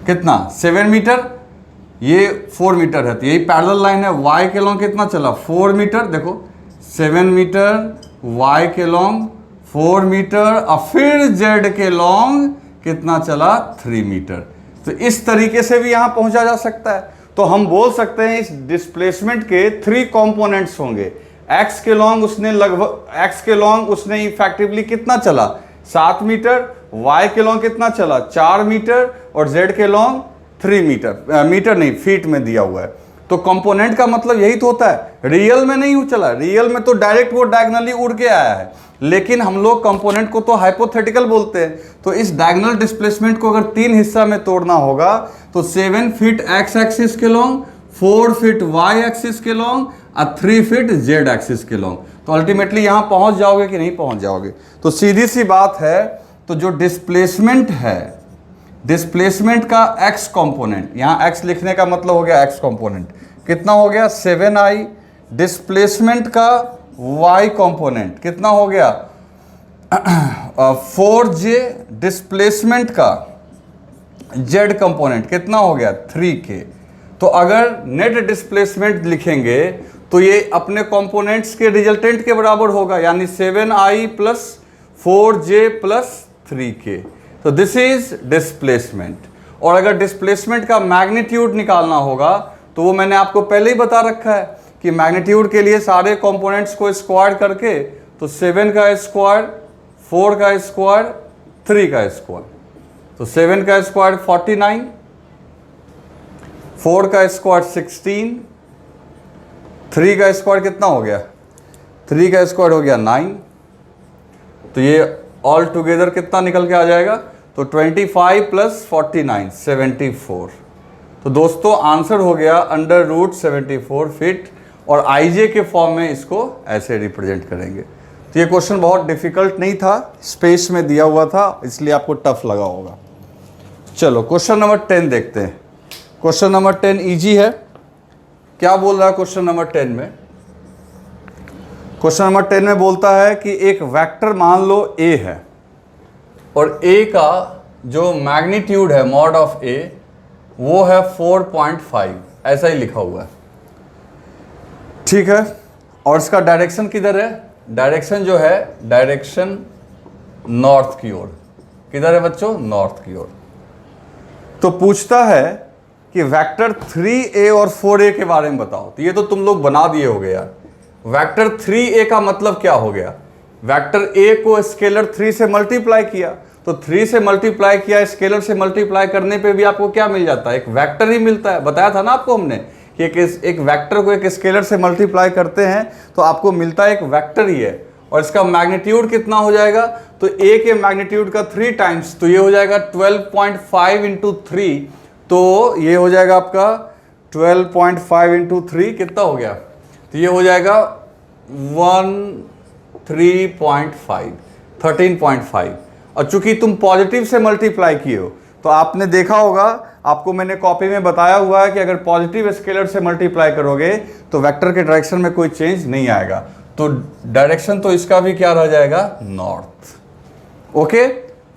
कितना 7 मीटर, ये 4 मीटर है, तो यही पैरेलल लाइन है। y के लॉन्ग कितना चला 4 मीटर, देखो 7 मीटर, y के लॉन्ग 4 मीटर और फिर z के लॉन्ग कितना चला 3 मीटर। तो इस तरीके से भी यहां पहुंचा जा सकता है। तो हम बोल सकते हैं इस डिस्प्लेसमेंट के 3 कंपोनेंट्स होंगे। x के लॉन्ग उसने इफेक्टिवली कितना चला 7 मीटर, y के लॉन्ग कितना चला 4 मीटर और z के लॉन्ग 3 मीटर, मीटर नहीं फीट में दिया हुआ है। तो कंपोनेंट का मतलब यही तो होता है, रियल में नहीं चला, रियल में तो डायरेक्ट वो डायगोनली उड़ के आया है, लेकिन हम लोग कंपोनेंट को तो हाइपोथेटिकल बोलते हैं। तो इस डायगोनल डिस्प्लेसमेंट को अगर 3 हिस्सा में तोड़ना होगा तो 7 फीट x एक्सिस के लॉन्ग, 4 फीट y एक्सिस के लॉन्ग और 3 फीट z एक्सिस के लॉन्ग। तो अल्टीमेटली यहां पहुंच जाओगे कि नहीं पहुंच जाओगे। तो सीधी सी बात है, तो जो डिस्प्लेसमेंट है, डिस्प्लेसमेंट का x कंपोनेंट, यहां x लिखने का मतलब हो गया x कंपोनेंट कितना हो गया 7i, डिस्प्लेसमेंट का y कंपोनेंट कितना हो गया 4j, डिस्प्लेसमेंट का z कंपोनेंट कितना हो गया 3k। तो अगर नेट डिस्प्लेसमेंट लिखेंगे तो ये अपने कंपोनेंट्स के रिजल्टेंट के बराबर होगा, यानी 7i plus 4j plus 3k। तो दिस इज डिस्प्लेसमेंट। और अगर डिस्प्लेसमेंट का मैग्नीट्यूड निकालना होगा तो वो मैंने आपको पहले ही बता रखा है कि मैग्नीट्यूड के लिए सारे कंपोनेंट्स को स्क्वायर करके, तो 7 का स्क्वायर, 4 का स्क्वायर, 3 का स्क्वायर, तो 7 का स्क्वायर 49, 4 का स्क्वायर 16, 3 का स्क्वायर कितना हो गया 3 का स्क्वायर हो गया 9। तो ये ऑल टुगेदर कितना निकल के आ जाएगा, तो 25 प्लस 49 74। तो दोस्तों आंसर हो गया √74 फीट, और आईजे के फॉर्म में इसको ऐसे रिप्रेजेंट करेंगे। तो ये क्वेश्चन बहुत डिफिकल्ट नहीं था, स्पेस में दिया हुआ था, इसलिए आपको टफ लगा होगा। चलो क्वेश्चन नंबर 10 देखते हैं। क्वेश्चन नंबर 10 इजी है। क्या बोल रहा है क्वेश्चन नंबर 10 में? क्वेश्चन नंबर 10 में बोलता है कि एक वेक्टर मान लो a है, और ए का जो मैग्नीट्यूड है मॉड ऑफ ए वो है 4.5, ऐसा ही लिखा हुआ है, ठीक है। और इसका डायरेक्शन किधर है? डायरेक्शन जो है, डायरेक्शन नॉर्थ की ओर। किधर है बच्चों? नॉर्थ की ओर। तो पूछता है कि वेक्टर 3a और 4a के बारे में बताओ। तो ये तो तुम लोग बना दिए होगे यार। वेक्टर 3a का मतलब क्या हो गया? वेक्टर a को स्केलर 3 से मल्टीप्लाई किया, तो 3 से मल्टीप्लाई किया, स्केलर से मल्टीप्लाई करने पे भी आपको क्या मिल जाता है? एक वेक्टर ही मिलता है। बताया था ना आपको हमने कि एक वेक्टर को एक स्केलर से मल्टीप्लाई करते हैं तो आपको मिलता है एक वेक्टर ही है। और इसका मैग्नीट्यूड कितना हो जाएगा? तो a के मैग्नीट्यूड का 3 टाइम्स, तो ये हो जाएगा 12.5 इंटू 3, तो ये हो जाएगा आपका 12.5 इंटू 3 कितना हो गया? तो ये हो जाएगा 13.5। और चूंकि तुम पॉजिटिव से मल्टीप्लाई किए हो तो आपने देखा होगा, आपको मैंने कॉपी में बताया हुआ है कि अगर पॉजिटिव स्केलर से मल्टीप्लाई करोगे तो वेक्टर के डायरेक्शन में कोई चेंज नहीं आएगा। तो डायरेक्शन तो इसका भी क्या रह जाएगा? नॉर्थ। ओके,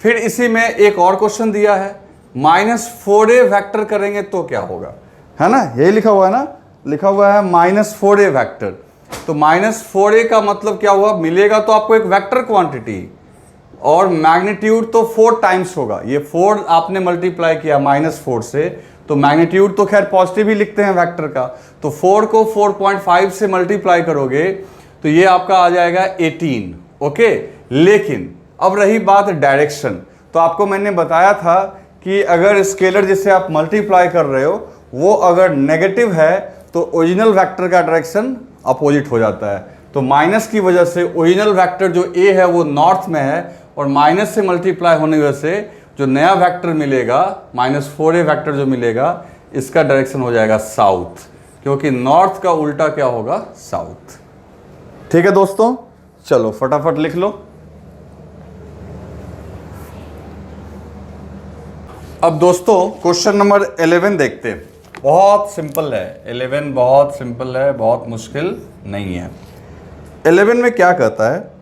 फिर इसी में एक और क्वेश्चन दिया है, -4a वेक्टर करेंगे तो क्या होगा, है ना? यही लिखा हुआ है ना, लिखा हुआ है -4a वेक्टर। तो -4a का मतलब क्या हुआ? मिलेगा तो आपको एक वेक्टर क्वांटिटी, और मैग्नीट्यूड तो 4 टाइम्स होगा। ये 4 आपने मल्टीप्लाई किया -4 से, तो मैग्नीट्यूड तो खैर पॉजिटिव ही लिखते हैं वेक्टर का, तो 4 को 4.5 से मल्टीप्लाई करोगे तो ये आपका आ जाएगा 18। ओके, लेकिन अब रही बात डायरेक्शन, तो आपको मैंने बताया था कि अगर स्केलर जिसे आप मल्टीप्लाई कर रहे हो वो अगर नेगेटिव है तो ओरिजिनल वेक्टर का डायरेक्शन अपोजिट हो जाता है। तो माइनस की वजह से ओरिजिनल वेक्टर जो ए है वो नॉर्थ में है, और माइनस से मल्टीप्लाई होने की वजह से जो नया वेक्टर मिलेगा, -4a वेक्टर जो मिलेगा, इसका डायरेक्शन हो जाएगा साउथ, क्योंकि नॉर्थ का उल्टा क्या होगा? साउथ। ठीक है दोस्तों, चलो फटाफट लिख लो। अब दोस्तों क्वेश्चन नंबर 11 देखते हैं। बहुत सिंपल है 11, बहुत सिंपल है, बहुत मुश्किल नहीं है। 11 में क्या कहता है?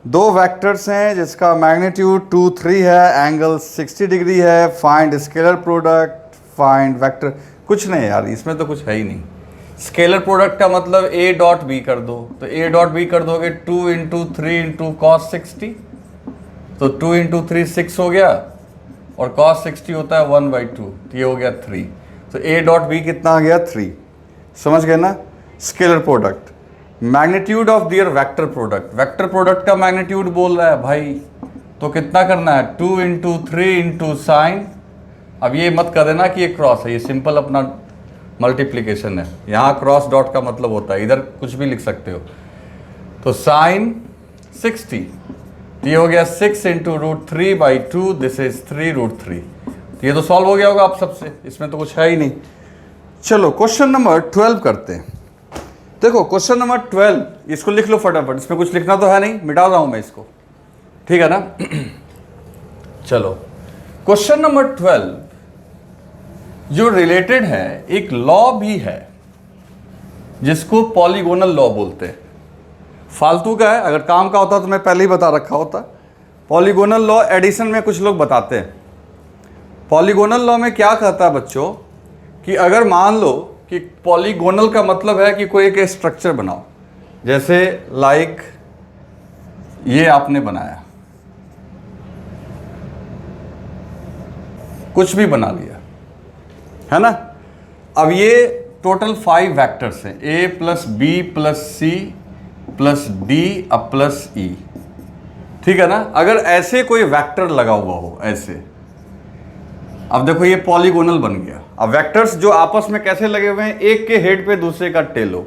दो वेक्टर्स हैं जिसका मैग्नीट्यूड 2, 3 है, एंगल 60 डिग्री है, find scalar product, find vector. कुछ नहीं यार, इसमें तो कुछ है ही नहीं। स्केलर प्रोडक्ट का मतलब a डॉट b कर दो, तो a डॉट b कर दोगे 2 इंटू 3 इंटू कॉस 60, तो 2 इंटू 3 6 हो गया, और कॉस 60 होता है 1/2, तो ये हो गया 3। तो a डॉट b कितना आ गया? 3। समझ गए ना? Scalar product, magnitude of their vector product. Vector product का मैग्नीट्यूड बोल रहा है भाई, तो कितना करना है? 2 इंटू 3 इंटू साइन। अब ये मत कर देना कि ये क्रॉस है, ये सिंपल अपना मल्टीप्लीकेशन है। यहाँ क्रॉस डॉट का मतलब होता है, इधर कुछ भी लिख सकते हो। तो साइन 60, तो ये हो गया 6 इंटू √3/2, दिस इज 3√3। तो ये तो सॉल्व हो गया होगा आप सबसे, इसमें तो कुछ है ही नहीं। चलो क्वेश्चन नंबर 12 करते हैं। देखो क्वेश्चन नंबर 12, इसको लिख लो फटाफट, इसमें कुछ लिखना तो है नहीं, मिटा रहा हूं मैं इसको, ठीक है ना? चलो क्वेश्चन नंबर 12 जो रिलेटेड है, एक लॉ भी है जिसको पॉलीगोनल लॉ बोलते हैं। फालतू का है, अगर काम का होता तो मैं पहले ही बता रखा होता। पॉलीगोनल लॉ एडिशन में कुछ लोग बताते हैं। पॉलीगोनल लॉ में क्या कहता है बच्चों कि अगर मान लो कि पॉलीगोनल का मतलब है कि कोई एक स्ट्रक्चर बनाओ, जैसे लाइक ये आपने बनाया, कुछ भी बना लिया, है ना? अब ये टोटल 5 वेक्टर्स हैं, a plus B plus C plus D अब प्लस ई, ठीक है ना? अगर ऐसे कोई वेक्टर लगा हुआ हो ऐसे, अब देखो ये पॉलीगोनल बन गया। अब वेक्टर्स जो आपस में कैसे लगे हुए हैं, एक के हेड पे दूसरे का टेल हो,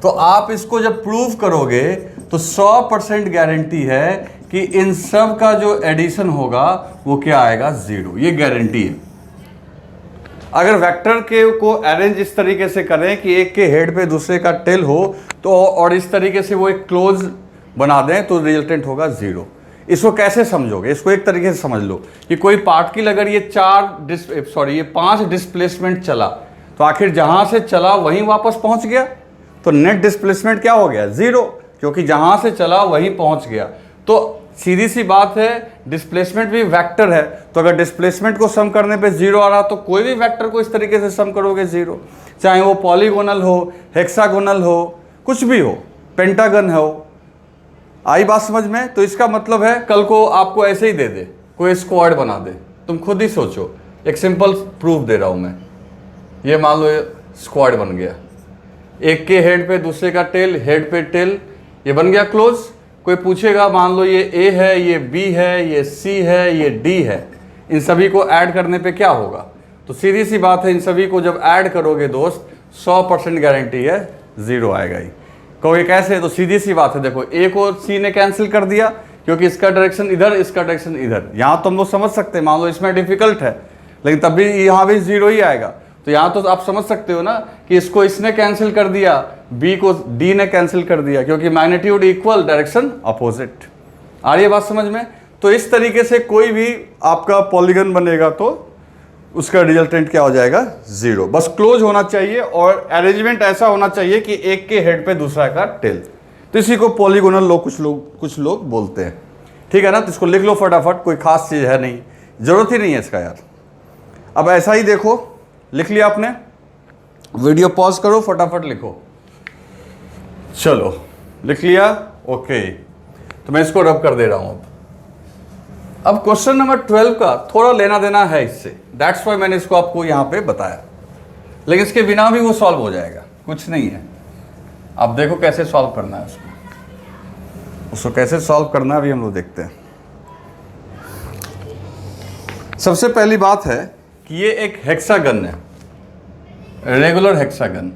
तो आप इसको जब प्रूव करोगे तो 100% गारंटी है कि इन सब का जो एडिशन होगा वो क्या आएगा? 0। ये गारंटी है। अगर वेक्टर के को अरेंज इस तरीके से करें कि एक के हेड पे दूसरे का टेल हो, तो और इस तरीके से वो एक क्लोज बना दें, तो रिजल्टेंट होगा 0। इसको कैसे समझोगे? इसको एक तरीके से समझ लो कि कोई पार्टिकल अगर ये 5 डिस्प्लेसमेंट चला, तो आखिर जहां से चला वहीं वापस पहुंच गया, तो नेट डिस्प्लेसमेंट क्या हो गया? 0, क्योंकि जहां से चला वहीं पहुंच गया। तो सीधी सी बात है, डिस्प्लेसमेंट भी वेक्टर है, तो अगर डिस्प्लेसमेंट को सम करने पे 0 आ रहा तो कोई भी वेक्टर को इस तरीके से सम करोगे 0, चाहे वो पॉलीगोनल हो, हेक्सागोनल हो, कुछ भी हो, पेंटागन हो। आई बात समझ में? तो इसका मतलब है कल को आपको ऐसे ही दे दे, कोई स्क्वाड बना दे, तुम खुद ही सोचो। एक सिंपल प्रूफ दे रहा हूं मैं, ये मान लो स्क्वाड बन गया, एक के हेड पे दूसरे का टेल, हेड पे टेल, ये बन गया क्लोज। कोई पूछेगा मान लो ये ए है, ये बी है, ये सी है, ये डी है, इन सभी को ऐड करने पे क्या होगा? तो सीधी सी बात है, इन सभी को जब ऐड करोगे दोस्त 100% गारंटी है 0 आएगा ही। कहोगे कैसे? तो सीधी सी बात है, देखो ए को सी ने कैंसिल कर दिया क्योंकि इसका डायरेक्शन इधर, इसका डायरेक्शन इधर। यहाँ तो हम लोग समझ सकते हैं, मान लो इसमें डिफिकल्ट है, लेकिन तब भी यहाँ भी 0 ही आएगा। तो यहाँ तो आप समझ सकते हो ना कि इसको इसने कैंसिल कर दिया, बी को डी ने कैंसिल कर दिया, क्योंकि मैग्नीट्यूड इक्वल, डायरेक्शन अपोजिट। आ रही है बात समझ में? तो इस तरीके से कोई भी आपका पॉलीगन बनेगा तो उसका रिजल्टेंट क्या हो जाएगा? 0। बस क्लोज होना चाहिए और अरेंजमेंट ऐसा होना चाहिए कि एक के हेड पे दूसरा का टेल, तो इसी को पॉलीगोनल लोग कुछ लोग बोलते हैं। ठीक है ना? तो इसको लिख लो फटाफट, कोई खास चीज़ है नहीं, ज़रूरत ही नहीं है इसका यार। अब ऐसा ही देखो, लिख लिया आपने, वीडियो पॉज करो, फटाफट लिखो। चलो लिख लिया, ओके। तो मैं इसको रब कर दे रहा हूं। अब क्वेश्चन नंबर 12 का थोड़ा लेना देना है इससे, दैट्स वाई मैंने इसको आपको यहां पे बताया, लेकिन इसके बिना भी वो सॉल्व हो जाएगा, कुछ नहीं है। आप देखो कैसे सॉल्व करना है उसको कैसे सॉल्व करना है अभी हम लोग देखते हैं। सबसे पहली बात है कि ये एक हेक्सागन है, रेगुलर हेक्सागन।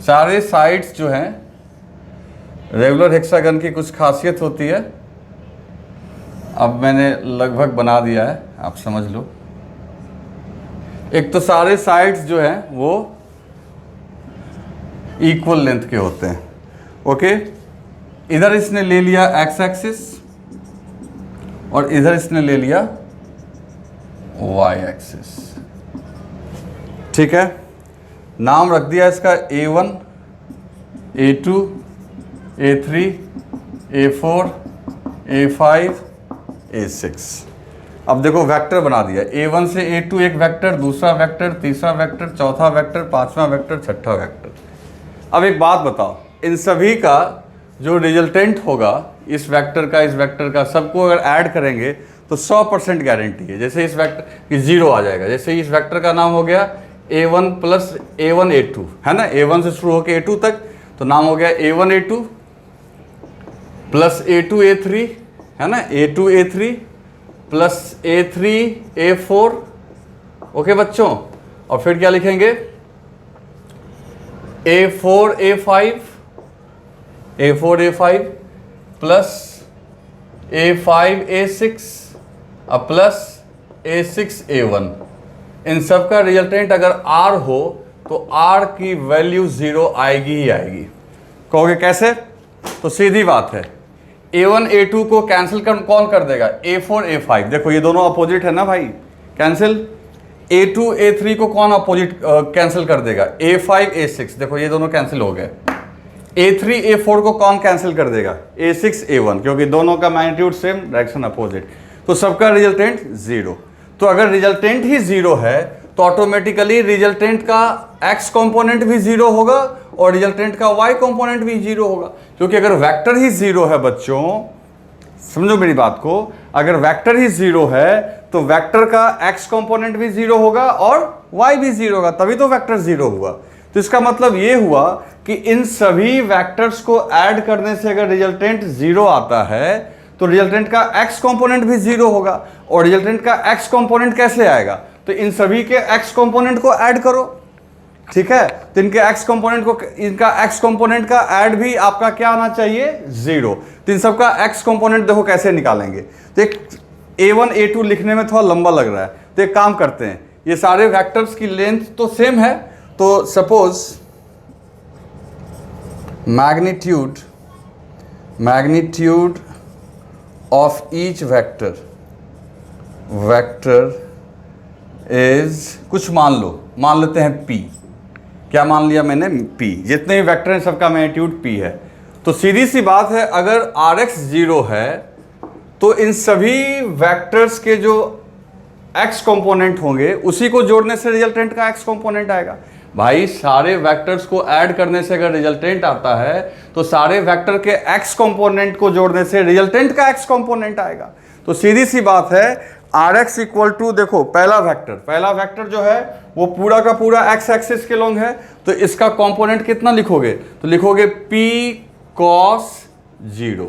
सारे साइड्स जो हैं, रेगुलर हेक्सागन की कुछ खासियत होती है, अब मैंने लगभग बना दिया है, आप समझ लो। एक तो सारे साइड्स जो हैं वो इक्वल लेंथ के होते हैं, ओके। इधर इसने ले लिया एक्स एक्सिस और इधर इसने ले लिया वाई एक्सिस, ठीक है। नाम रख दिया इसका A1, A2, A3, A4, A5, A6। अब देखो वेक्टर बना दिया, A1 से A2 एक वेक्टर, दूसरा वेक्टर, तीसरा वेक्टर, चौथा वेक्टर, पांचवा वेक्टर, छठा वेक्टर। अब एक बात बताओ, इन सभी का जो रिजल्टेंट होगा इस वेक्टर का, इस वेक्टर का, सबको अगर ऐड करेंगे तो 100% गारंटी है। जैसे इस वेक्टर की 0 आ जाएगा, जैसे इस वेक्टर का नाम हो गया A1 प्लस A1 A2, है ना, A1 से शुरू होकर A2 तक, तो नाम हो गया A1 A2 plus A2 A3, है ना, A2 A3 plus A3 A4, okay बच्चों। और फिर क्या लिखेंगे? A4 A5, A4 A5 plus A5 A6 अब प्लस A6 A1। इन सब का रिजल्टेंट अगर R हो तो R की वैल्यू 0 आएगी ही आएगी। कहोगे कैसे? तो सीधी बात है, A1 A2 को कैंसिल कौन कर देगा? A4 A5। देखो ये दोनों अपोजिट है ना भाई, कैंसिल। A2 A3 को कौन अपोजिट कैंसिल कर देगा? A5 A6। देखो ये दोनों कैंसिल हो गए। A3 A4 को कौन कैंसिल कर देगा? A6 A1, क्योंकि दोनों का मैग्नीट्यूड सेम, डायरेक्शन अपोजिट, तो सबका रिजल्टेंट 0। तो अगर रिजल्टेंट ही 0 है तो ऑटोमेटिकली रिजल्टेंट का x कंपोनेंट भी 0 होगा और रिजल्टेंट का y कंपोनेंट भी 0 होगा, क्योंकि अगर वेक्टर ही 0 है बच्चों, समझो मेरी बात को, अगर वेक्टर ही 0 है तो वेक्टर का x कंपोनेंट भी 0 होगा और y भी 0 होगा, तभी तो वेक्टर 0 हुआ। तो इसका मतलब ये हुआ कि इन सभी वेक्टर्स को ऐड करने से अगर रिजल्टेंट 0 आता है तो रिजल्टेंट का x कंपोनेंट भी 0 होगा। और रिजल्टेंट का x कंपोनेंट कैसे आएगा? तो इन सभी के x कंपोनेंट को ऐड करो, ठीक है। तो इनके x कंपोनेंट को, इनका x कंपोनेंट का ऐड भी आपका क्या आना चाहिए? 0। तो इन सबका x कंपोनेंट देखो कैसे निकालेंगे। तो एक A1 A2 लिखने में थोड़ा लंबा लग रहा है, तो एक काम करते हैं, ये सारे वेक्टर्स की लेंथ तो सेम है, तो suppose magnitude of each vector is कुछ मान लेते हैं P। क्या मान लिया मैंने? P। जितने भी वेक्टर हैं सबका मैग्नीट्यूड P है। तो सीधी सी बात है, अगर Rx 0 है तो इन सभी वेक्टर्स के जो एक्स कंपोनेंट होंगे उसी को जोड़ने से रिजल्टेंट का एक्स कंपोनेंट आएगा। भाई सारे वेक्टर्स को ऐड करने से अगर रिजल्टेंट आता है तो सारे वेक्टर के एक्स कंपोनेंट को जोड़ने से रिजल्टेंट का एक्स कंपोनेंट आएगा। तो सीधी सी बात है, आर एक्स इक्वल टू, देखो पहला वेक्टर जो है वो पूरा का पूरा एक्स एक्सिस के लॉन्ग है, तो इसका कंपोनेंट कितना लिखोगे, तो लिखोगे p cos 0।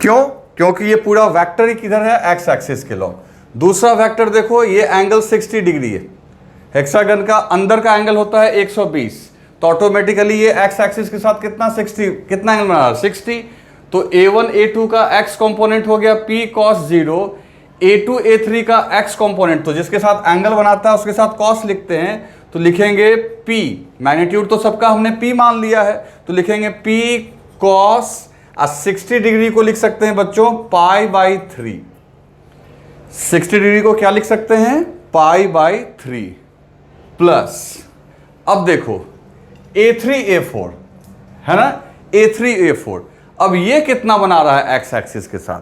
क्यों? क्योंकि ये पूरा वेक्टर ही किधर है, एक्स एक्सिस के लॉन्ग। दूसरा वेक्टर देखो, ये एंगल 60 डिग्री है, हेक्सागन का अंदर का एंगल होता है 120, तो ऑटोमेटिकली ये एक्स एक्सिस के साथ कितना 60, कितना एंगल बना रहा है 60। तो a1 a2 का x कंपोनेंट हो गया p cos 0, a2 a3 का x कंपोनेंट, तो जिसके साथ एंगल बनाता है उसके साथ cos लिखते हैं, तो लिखेंगे p, मैग्नीट्यूड तो सबका हमने p मान लिया है, तो लिखेंगे p cos 60 डिग्री को लिख सकते हैं बच्चों π/3। 60 डिग्री को क्या लिख सकते हैं, π/3 प्लस, अब देखो a3 a4 है ना, a3 a4, अब ये कितना बना रहा है एक्स एक्सिस के साथ,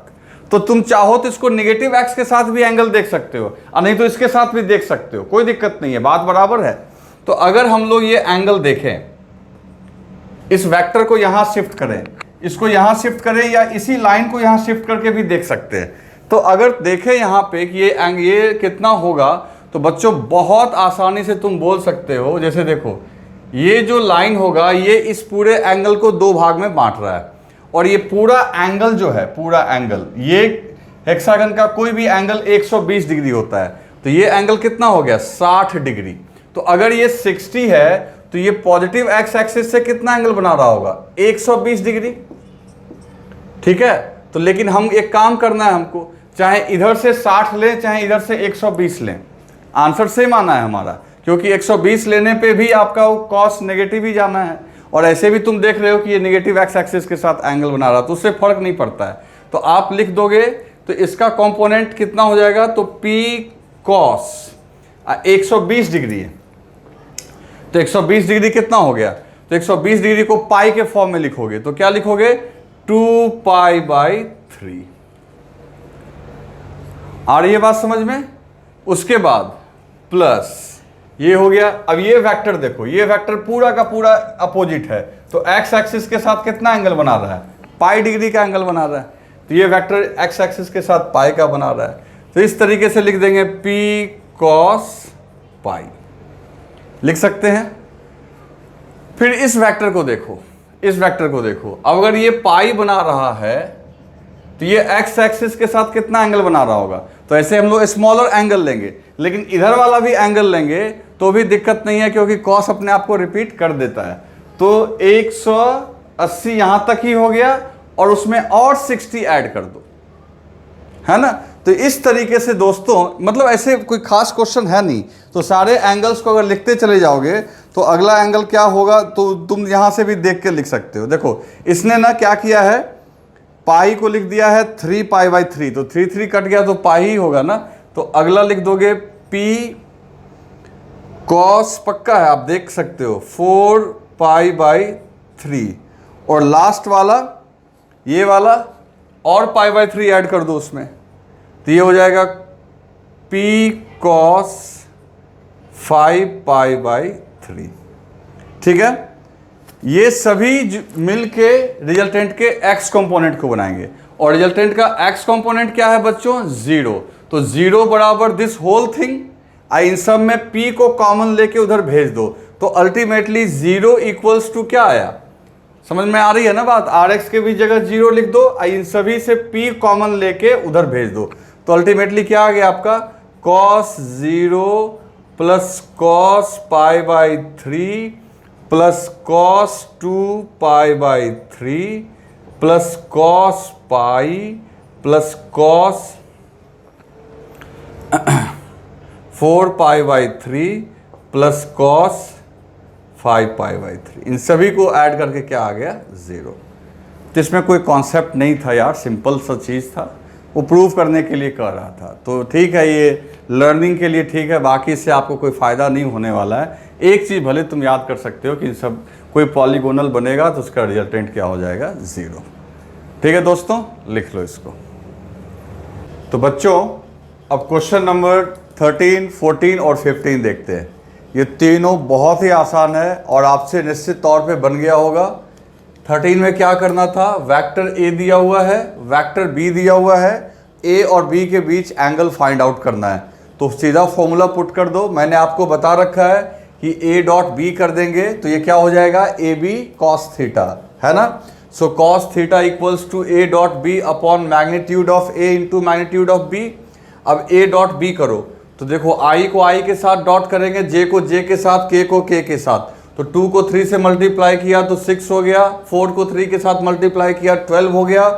तो तुम चाहो तो इसको नेगेटिव एक्स के साथ भी एंगल देख सकते हो और नहीं तो इसके साथ भी देख सकते हो, कोई दिक्कत नहीं है, बात बराबर है। तो अगर हम लोग ये एंगल देखें, इस वेक्टर को यहां शिफ्ट करें, इसको यहां शिफ्ट करें या इसी लाइन को यहां शिफ्ट करके भी देख सकते हैं, तो अगर देखें यहां पे कि ये कितना होगा, तो बच्चों बहुत आसानी से तुम बोल सकते हो, जैसे देखो ये जो लाइन होगा ये इस पूरे एंगल को दो भाग में बांट रहा है, और ये पूरा एंगल जो है, पूरा एंगल, ये हेक्सागन का कोई भी एंगल 120 डिग्री होता है, तो ये एंगल कितना हो गया 60 डिग्री। तो अगर ये 60 है तो ये पॉजिटिव एक्स एक्सिस से कितना एंगल बना रहा होगा 120 डिग्री, ठीक है। तो लेकिन हम एक काम करना है हमको, चाहे इधर से 60 लें चाहे इधर से 120 लें, आंसर सेम आना है हमारा, क्योंकि 120 लेने पे भी आपका वो कॉस नेगेटिव ही जाना है, और ऐसे भी तुम देख रहे हो कि ये नेगेटिव एक्स एक्सिस के साथ एंगल बना रहा, तो उससे फर्क नहीं पड़ता है। तो आप लिख दोगे तो इसका कंपोनेंट कितना हो जाएगा, तो p cos 120 डिग्री है, तो 120 डिग्री कितना हो गया, तो 120 डिग्री को पाई के फॉर्म में लिखोगे तो क्या लिखोगे 2π/3। आ रही है बात समझ में? उसके बाद प्लस ये हो गया। अब ये वेक्टर देखो, ये वेक्टर पूरा का पूरा अपोजिट है, तो एक्स एक्सिस के साथ कितना एंगल बना रहा है, पाई डिग्री का एंगल बना रहा है, तो ये वेक्टर एक्स एक्सिस के साथ पाई का बना रहा है, तो इस तरीके से लिख देंगे p cos पाई, लिख सकते हैं। फिर इस वेक्टर को देखो, इस वेक्टर को देखो, अब अगर ये पाई बना रहा है तो ये एक्स एक्सिस के साथ कितना एंगल बना रहा होगा, तो ऐसे हम लोग स्मॉलर एंगल लेंगे, लेकिन इधर वाला भी एंगल लेंगे तो भी दिक्कत नहीं है, क्योंकि कॉस अपने आप को रिपीट कर देता है। तो 180 यहां तक ही हो गया, और उसमें और 60 ऐड कर दो, है ना। तो इस तरीके से दोस्तों, मतलब ऐसे कोई खास क्वेश्चन है नहीं, तो सारे एंगल्स को अगर लिखते चले जाओगे तो अगला एंगल क्या होगा तो तुम यहां से भी देख के लिख सकते हो। देखो इसने ना क्या किया है, पाई को लिख दिया है 3π/3, तो 3 कट गया तो पाई ही होगा ना, तो अगला लिख दोगे p cos, पक्का है आप देख सकते हो 4π/3, और लास्ट वाला ये वाला और π/3 ऐड कर दो उसमें, तो ये हो जाएगा p cos 5π/3, ठीक है। ये सभी मिल के रिजल्टेंट के x कंपोनेंट को बनाएंगे, और रिजल्टेंट का x कंपोनेंट क्या है बच्चों 0, तो 0 बराबर दिस होल थिंग, इन सब में p को कॉमन लेके उधर भेज दो, तो अल्टीमेटली 0 इक्वल्स टू क्या आया, समझ में आ रही है ना बात, rx के भी जगह 0 लिख दो, इन सभी से p कॉमन लेके उधर भेज दो, तो अल्टीमेटली क्या आ गया आपका cos 0 plus cos π/3 plus cos 2π/3 plus cos pi plus cos 4π/3 plus cos 5π/3, इन सभी को ऐड करके क्या आ गया 0। तो इसमें कोई कॉन्सेप्ट नहीं था यार, सिंपल सा चीज़ था, वो प्रूव करने के लिए कर रहा था, तो ठीक है, ये लर्निंग के लिए ठीक है, बाकी इससे आपको कोई फ़ायदा नहीं होने वाला है। एक चीज़ भले तुम याद कर सकते हो कि सब कोई पॉलीगोनल बनेगा तो उसका रिजल्टेंट क्या हो जाएगा 0। ठीक है दोस्तों, लिख लो इसको। तो बच्चों अब क्वेश्चन नंबर 13, 14 और 15 देखते हैं। ये तीनों बहुत ही आसान है और आपसे निश्चित तौर पे बन गया होगा। 13 में क्या करना था, वेक्टर ए दिया हुआ है, वेक्टर बी दिया हुआ है, ए और बी के बीच एंगल फाइंड आउट करना है। तो सीधा फॉर्मूला पुट कर दो। मैंने आपको बता रखा है कि ए डॉट बी कर देंगे तो ये क्या हो जाएगा, ए बी कॉस थीटा, है ना। So cos theta equals to A dot B upon magnitude of A into magnitude of B. अब ए डॉट बी करो तो देखो आई को आई के साथ डॉट करेंगे, जे को जे के साथ, के को के के साथ। तो 2 को 3 से मल्टीप्लाई किया तो 6 हो गया, 4 को 3 के साथ मल्टीप्लाई किया 12 हो गया,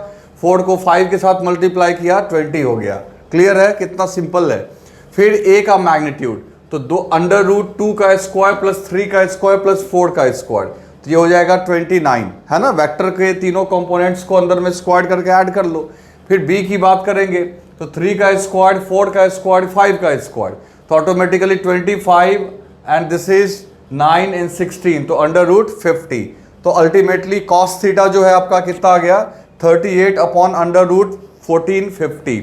4 को 5 के साथ मल्टीप्लाई किया 20 हो गया। क्लियर है, कितना सिंपल है। फिर ए का मैग्नीट्यूड तो दो अंडर रूट 2 का स्क्वायर प्लस 3 का स्क्वायर प्लस 4 का स्क्वायर, तो ये हो जाएगा 29, है ना। वेक्टर के तीनों कंपोनेंट्स को अंदर में स्क्वायर करके ऐड कर लो। फिर बी की बात करेंगे तो 3 का स्क्वायर, 4 का स्क्वायर, 5 का स्क्वायर, तो automatically 25 and this is 9 and 16, तो अंडर रूट 50। तो अल्टीमेटली कॉस थीटा जो है आपका कितना आ गया, 38 अपॉन अंडर रूट 1450।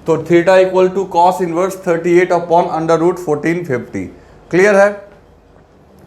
तो theta equal to cos inverse 38 upon under root 1450। Clear है।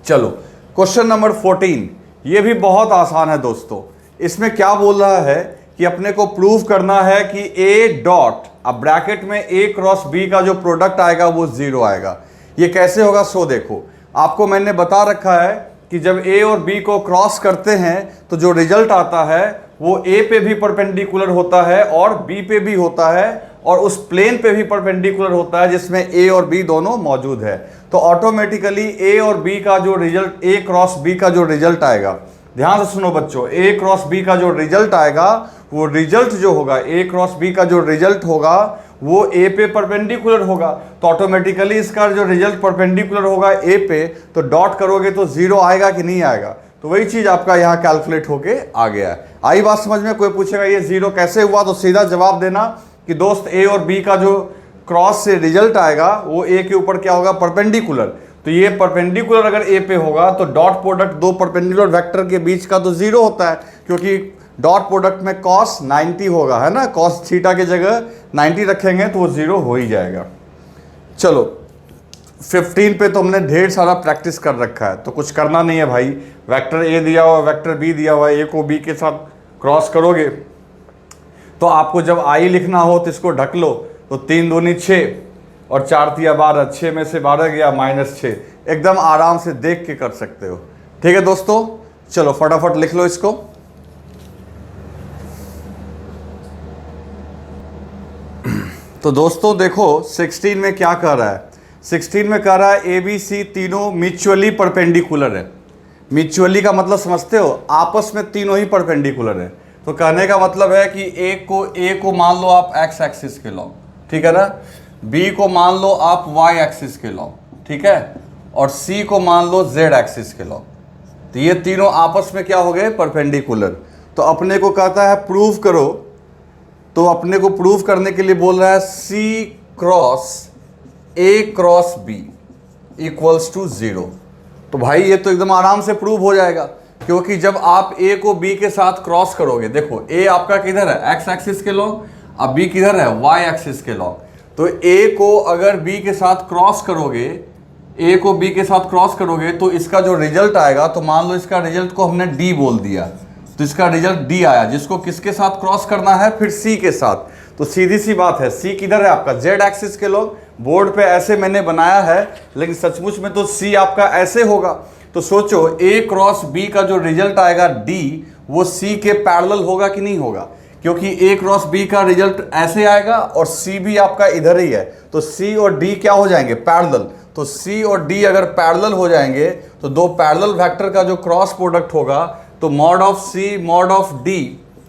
चलो क्वेश्चन नंबर 14, ये भी बहुत आसान है दोस्तों। इसमें क्या बोल रहा है कि अपने को प्रूव करना है कि ए डॉट, अब ब्रैकेट में ए क्रॉस बी का जो प्रोडक्ट आएगा वो 0 आएगा। ये कैसे होगा, सो देखो आपको मैंने बता रखा है कि जब ए और बी को क्रॉस करते हैं तो जो रिजल्ट आता है वो ए पे भी परपेंडिकुलर होता है और बी पे भी होता है और उस प्लेन पे भी परपेंडिकुलर होता है जिसमें ए और बी दोनों मौजूद है। तो ऑटोमेटिकली ए और बी का जो रिजल्ट, ए क्रॉस बी का जो रिजल्ट आएगा, ध्यान से सुनो बच्चों, ए क्रॉस बी का जो रिजल्ट आएगा वो रिजल्ट जो होगा, ए क्रॉस बी का जो रिजल्ट होगा वो ए पे परपेंडिकुलर होगा। तो ऑटोमेटिकली इसका जो रिजल्ट परपेंडिकुलर होगा ए पे, तो डॉट करोगे तो 0 आएगा कि नहीं आएगा। तो वही चीज आपका यहाँ कैलकुलेट होके आ गया है। आई बात समझ में। कोई पूछेगा ये 0 कैसे हुआ, तो सीधा जवाब देना कि दोस्त ए और बी का जो क्रॉस से रिजल्ट आएगा वो ए के ऊपर क्या होगा, परपेंडिकुलर। तो ये परपेंडिकुलर अगर ए पे होगा तो डॉट प्रोडक्ट दो परपेंडिकुलर वेक्टर के बीच का तो 0 होता है, क्योंकि डॉट प्रोडक्ट में कॉस 90 होगा, है ना। कॉस थीटा की जगह 90 रखेंगे तो वो 0 हो ही जाएगा। चलो 15 पे तो हमने ढेर सारा प्रैक्टिस कर रखा है, तो कुछ करना नहीं है भाई। वेक्टर ए दिया हुआ, वेक्टर बी दिया हुआ, ए को बी के साथ क्रॉस करोगे तो आपको जब आई लिखना हो तो इसको ढक लो, तो 3 दूनी 6 और 4 तिया 12, 6 में से 12 गया -6। एकदम आराम से देख के कर सकते हो। ठीक है दोस्तों, चलो फटाफट लिख लो इसको। तो दोस्तों देखो 16 में क्या कह रहा है, 16 में कह रहा है ए बी सी तीनों म्यूचुअली परपेंडिकुलर है। म्यूचुअली का मतलब समझते हो, आपस में तीनों ही परपेंडिकुलर है। तो कहने का मतलब है कि ए को मान लो आप एक्स एक्सिस के लो, ठीक है ना, बी को मान लो आप वाई एक्सिस के लो, ठीक है, और सी को मान लो जेड एक्सिस के लो। तो ये तीनों आपस में क्या हो गए, परपेंडिकुलर। तो अपने को कहता है प्रूव करो, तो अपने को प्रूव करने के लिए बोल रहा है C cross A cross B equals to 0। तो भाई ये तो एकदम आराम से प्रूव हो जाएगा, क्योंकि जब आप ए को बी के साथ क्रॉस करोगे, देखो ए आपका किधर है, एक्स एक्सिस के लॉन्ग, अब बी किधर है, वाई एक्सिस के लॉन्ग। तो ए को अगर बी के साथ क्रॉस करोगे, ए को बी के साथ क्रॉस करोगे तो इसका जो रिजल्ट आएगा, तो मान लो इसका रिजल्ट को हमने डी बोल दिया, तो इसका रिजल्ट डी आया, जिसको किसके साथ क्रॉस करना है, फिर सी के साथ। तो सीधी सी बात है, सी किधर है आपका, जेड एक्सिस के लोग। बोर्ड पे ऐसे मैंने बनाया है, लेकिन सचमुच में तो सी आपका ऐसे होगा। तो सोचो ए क्रॉस बी का जो रिजल्ट आएगा डी, वो सी के पैरेलल होगा कि नहीं होगा, क्योंकि ए क्रॉस बी का रिजल्ट ऐसे आएगा और सी भी आपका इधर ही है। तो सी और डी क्या हो जाएंगे, पैरेलल। तो सी और डी अगर पैरेलल हो जाएंगे तो दो पैरेलल वेक्टर का जो क्रॉस प्रोडक्ट होगा, तो mod of C mod of D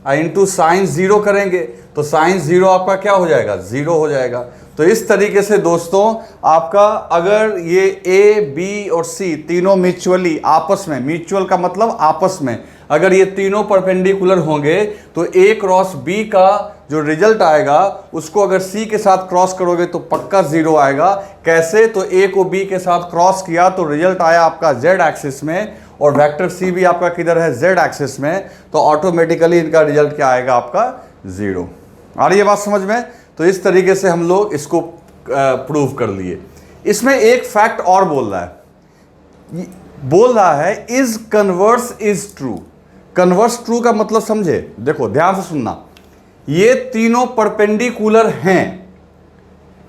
into sine 0 करेंगे, तो साइन 0 आपका क्या हो जाएगा, 0 हो जाएगा। तो इस तरीके से दोस्तों आपका अगर ये ए बी और सी तीनों म्यूचुअली आपस में, म्यूचुअल का मतलब आपस में, अगर ये तीनों परपेंडिकुलर होंगे तो ए क्रॉस बी का जो रिजल्ट आएगा उसको अगर सी के साथ क्रॉस करोगे तो पक्का 0 आएगा। कैसे, तो ए को बी के साथ क्रॉस किया तो रिजल्ट आया आपका जेड एक्सिस में, और वेक्टर सी भी आपका किधर है, जेड एक्सिस में, तो ऑटोमेटिकली इनका रिजल्ट क्या आएगा आपका 0। आ रही है बात समझ में? तो इस तरीके से हम लोग इसको प्रूव कर लिए। इसमें एक फैक्ट और बोल रहा है is converse is true. Converse true का मतलब समझे, देखो ध्यान से सुनना, ये तीनों परपेंडिकुलर हैं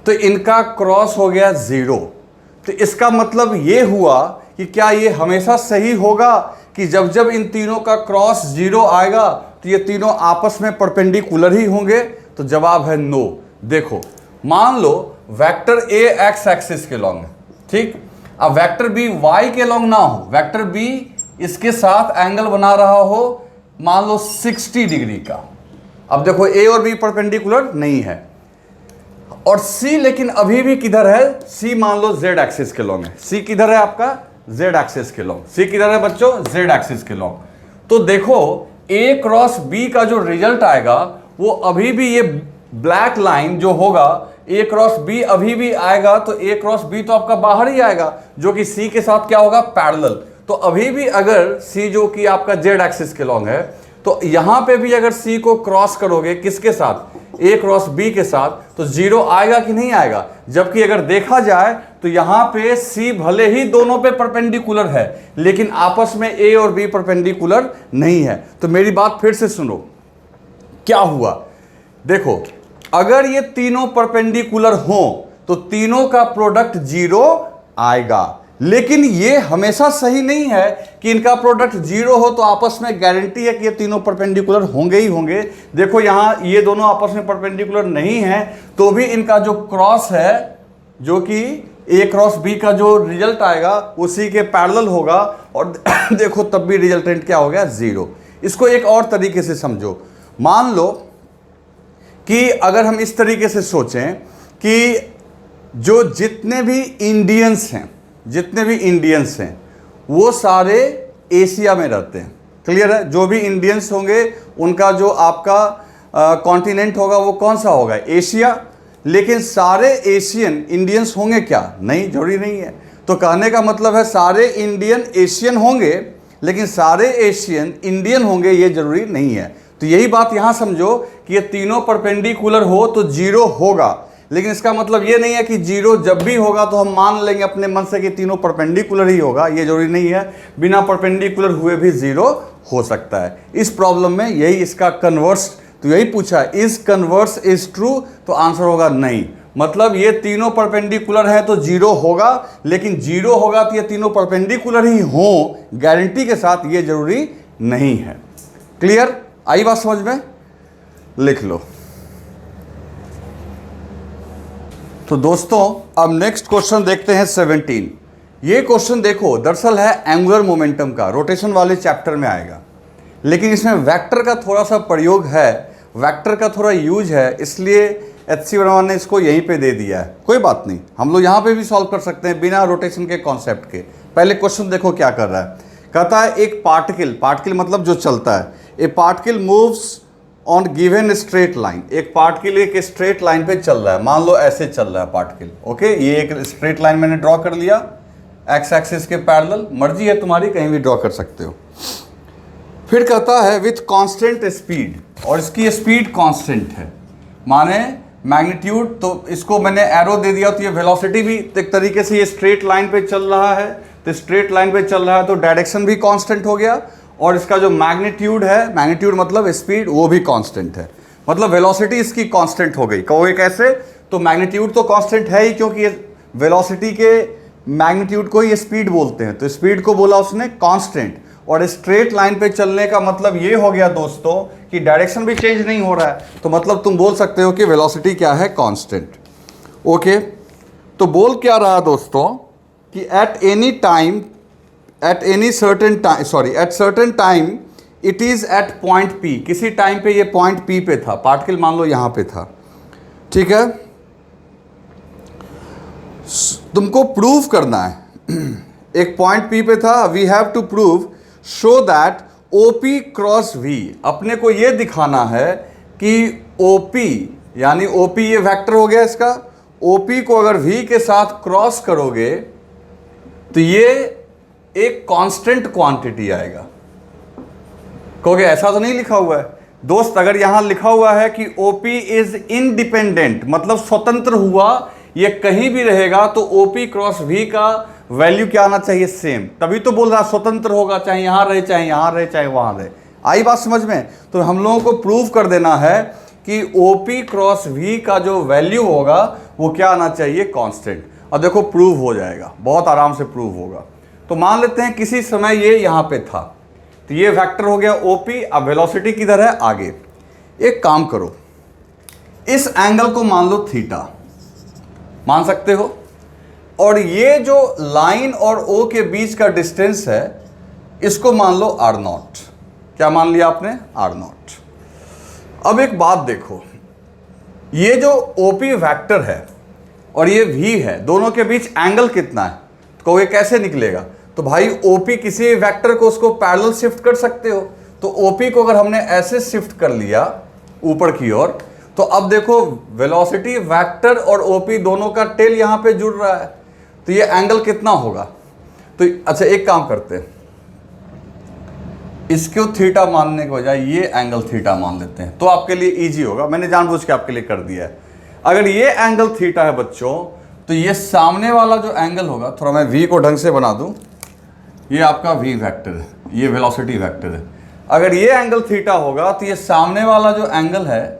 तो इनका क्रॉस हो गया 0। तो इसका मतलब ये हुआ कि क्या ये हमेशा सही होगा कि जब जब इन तीनों का क्रॉस 0 आएगा तो ये तीनों आपस में परपेंडिकुलर ही होंगे? तो जवाब है नो। देखो मान लो वेक्टर ए एक्स एक्सिस के लॉन्ग है, ठीक, अब वेक्टर बी वाई के लॉन्ग ना हो, वेक्टर बी इसके साथ एंगल बना रहा हो मान लो 60 डिग्री का। अब देखो ए और बी परपेंडिकुलर नहीं है, और सी लेकिन अभी भी किधर है, सी मान लो जेड एक्सिस के लॉन्ग है। सी किधर है आपका, जेड एक्सिस के लॉन्ग। सी किधर है बच्चों, जेड एक्सिस के लॉन्ग। तो देखो ए क्रॉस बी का जो रिजल्ट आएगा वो अभी भी ये ब्लैक लाइन जो होगा ए क्रॉस बी अभी भी आएगा, तो ए क्रॉस बी तो आपका बाहर ही आएगा जो कि सी के साथ क्या होगा, पैरेलल। तो अभी भी अगर सी जो कि आपका जेड एक्सिस के लॉन्ग है, तो यहां पे भी अगर सी को क्रॉस करोगे किसके साथ, ए क्रॉस बी के साथ, तो 0 आएगा कि नहीं आएगा? जबकि अगर देखा जाए तो यहां पे सी भले ही दोनों पे परपेंडिकुलर है लेकिन आपस में ए और बी परपेंडिकुलर नहीं है। तो मेरी बात फिर से सुनो, क्या हुआ, देखो अगर ये तीनों परपेंडिकुलर हो तो तीनों का प्रोडक्ट 0 आएगा, लेकिन ये हमेशा सही नहीं है कि इनका प्रोडक्ट 0 हो तो आपस में गारंटी है कि ये तीनों परपेंडिकुलर होंगे ही होंगे। देखो यहां ये दोनों आपस में परपेंडिकुलर नहीं है तो भी इनका जो क्रॉस है, जो कि ए क्रॉस बी का जो रिजल्ट आएगा उसी के पैरेलल होगा, और देखो तब भी रिजल्टेंट क्या हो गया, 0। इसको एक और तरीके से समझो, मान लो कि अगर हम इस तरीके से सोचें कि जो जितने भी इंडियंस हैं वो सारे एशिया में रहते हैं, क्लियर है? जो भी इंडियंस होंगे उनका जो आपका कॉन्टिनेंट होगा वो कौन सा होगा, एशिया। लेकिन सारे एशियन इंडियंस होंगे क्या, नहीं, जरूरी नहीं है। तो कहने का मतलब है सारे इंडियन एशियन होंगे लेकिन सारे एशियन इंडियन होंगे ये जरूरी नहीं है। तो यही बात यहां समझो कि ये तीनों परपेंडिकुलर हो तो 0 होगा, लेकिन इसका मतलब ये नहीं है कि 0 जब भी होगा तो हम मान लेंगे अपने मन से कि तीनों परपेंडिकुलर ही होगा, ये जरूरी नहीं है। बिना परपेंडिकुलर हुए भी 0 हो सकता है। इस प्रॉब्लम में यही इसका कन्वर्स, तो यही पूछा इज कन्वर्स इज ट्रू, तो आंसर होगा नहीं। मतलब ये तीनों परपेंडिकुलर है तो 0 होगा, लेकिन 0 होगा तो ये तीनों परपेंडिकुलर ही हो गारंटी के साथ, ये जरूरी नहीं है। क्लियर, आई बात समझ में? लिख लो। तो दोस्तों अब नेक्स्ट क्वेश्चन देखते हैं 17। ये क्वेश्चन देखो दरअसल है एंगुलर मोमेंटम का, रोटेशन वाले चैप्टर में आएगा, लेकिन इसमें वेक्टर का थोड़ा सा प्रयोग है, वेक्टर का थोड़ा यूज है, इसलिए एचसी वर्मा ने इसको यहीं पे दे दिया है। कोई बात नहीं, हम लोग यहाँ पे भी सॉल्व कर सकते हैं बिना रोटेशन के कॉन्सेप्ट के। पहले क्वेश्चन देखो क्या कर रहा है, कहता है एक पार्टिकल मतलब जो चलता है, ए particle moves on given straight line, एक पार्टिकल एक स्ट्रेट लाइन पे चल रहा है, मान लो ऐसे चल रहा है पार्टिकल, ओके, ये एक स्ट्रेट लाइन मैंने ड्रॉ कर लिया एक्स एक्सिस के पैरेलल, मर्जी है तुम्हारी कहीं भी ड्रॉ कर सकते हो। फिर कहता है विथ कांस्टेंट स्पीड, और इसकी स्पीड कांस्टेंट है, माने मैग्नीट्यूड, तो इसको मैंने एरो दे दिया तो ये वेलोसिटी भी एक तरीके से ये स्ट्रेट लाइन पे चल रहा है, तो स्ट्रेट लाइन पे चल रहा है तो डायरेक्शन भी कांस्टेंट हो गया, और इसका जो मैग्नीट्यूड है, मैग्नीट्यूड मतलब स्पीड, वो भी कांस्टेंट है, मतलब वेलोसिटी इसकी कांस्टेंट हो गई। कहोगे कैसे? तो मैग्नीट्यूड तो कांस्टेंट है ही, क्योंकि ये वेलोसिटी के मैग्नीट्यूड को ये स्पीड बोलते हैं, तो स्पीड को बोला उसने कांस्टेंट, और स्ट्रेट लाइन पे चलने का मतलब ये हो गया दोस्तों कि डायरेक्शन भी चेंज नहीं हो रहा है, तो मतलब तुम बोल सकते हो कि वेलोसिटी क्या है, कांस्टेंट। ओके, तो बोल क्या रहा दोस्तों कि at any time, at certain time it is at point P, किसी टाइम पे ये पॉइंट पी पे था, पार्टिकल मान लो यहां पे था, ठीक है, तुमको प्रूव करना है एक पॉइंट पी पे था, we have to prove show that OP cross V, अपने को ये दिखाना है कि ओपी, यानी ओपी ये वेक्टर हो गया इसका, ओपी को अगर वी के साथ क्रॉस करोगे तो ये एक कांस्टेंट क्वांटिटी आएगा। कहोगे ऐसा तो नहीं लिखा हुआ है दोस्त, अगर यहां लिखा हुआ है कि ओपी इज इंडिपेंडेंट मतलब स्वतंत्र हुआ, ये कहीं भी रहेगा तो ओपी क्रॉस वी का वैल्यू क्या आना चाहिए, सेम। तभी तो बोल रहा स्वतंत्र होगा, चाहे यहां रहे चाहे यहां रहे चाहे वहां रहे। आई बात समझ में? तो हम लोगों को प्रूव कर देना है कि ओपी क्रॉस वी का जो वैल्यू होगा वो क्या आना चाहिए, कांस्टेंट। और देखो प्रूव हो जाएगा, बहुत आराम से प्रूव होगा। तो मान लेते हैं किसी समय ये यहां पे था, तो ये वेक्टर हो गया ओपी। अब वेलोसिटी किधर है, आगे। एक काम करो, इस एंगल को मान लो थीटा, मान सकते हो, और ये जो लाइन और ओ के बीच का डिस्टेंस है इसको मान लो आर नॉट। क्या मान लिया आपने, आर नॉट। अब एक बात देखो, ये जो ओपी वेक्टर है और ये वी है, दोनों के बीच एंगल कितना है, तो कहोगे कैसे निकलेगा। तो भाई ओपी किसी वेक्टर को उसको पैरेलल शिफ्ट कर सकते हो। तो ओपी को अगर हमने ऐसे शिफ्ट कर लिया ऊपर की ओर, तो अब देखो वेलोसिटी वेक्टर और ओपी दोनों का टेल यहां पे जुड़ रहा है, तो ये एंगल कितना होगा। तो अच्छा एक काम करते हैं, इसको थीटा मानने के बजाय ये एंगल थीटा मान लेते हैं, तो आपके लिए इजी होगा। मैंने जानबूझ के आपके लिए कर दिया है। अगर ये एंगल थीटा है बच्चों, तो ये सामने वाला जो एंगल होगा, थोड़ा मैं वी को ढंग से बना दूं, ये आपका वी वेक्टर है, ये वेलोसिटी वेक्टर है। अगर ये एंगल थीटा होगा तो ये सामने वाला जो एंगल है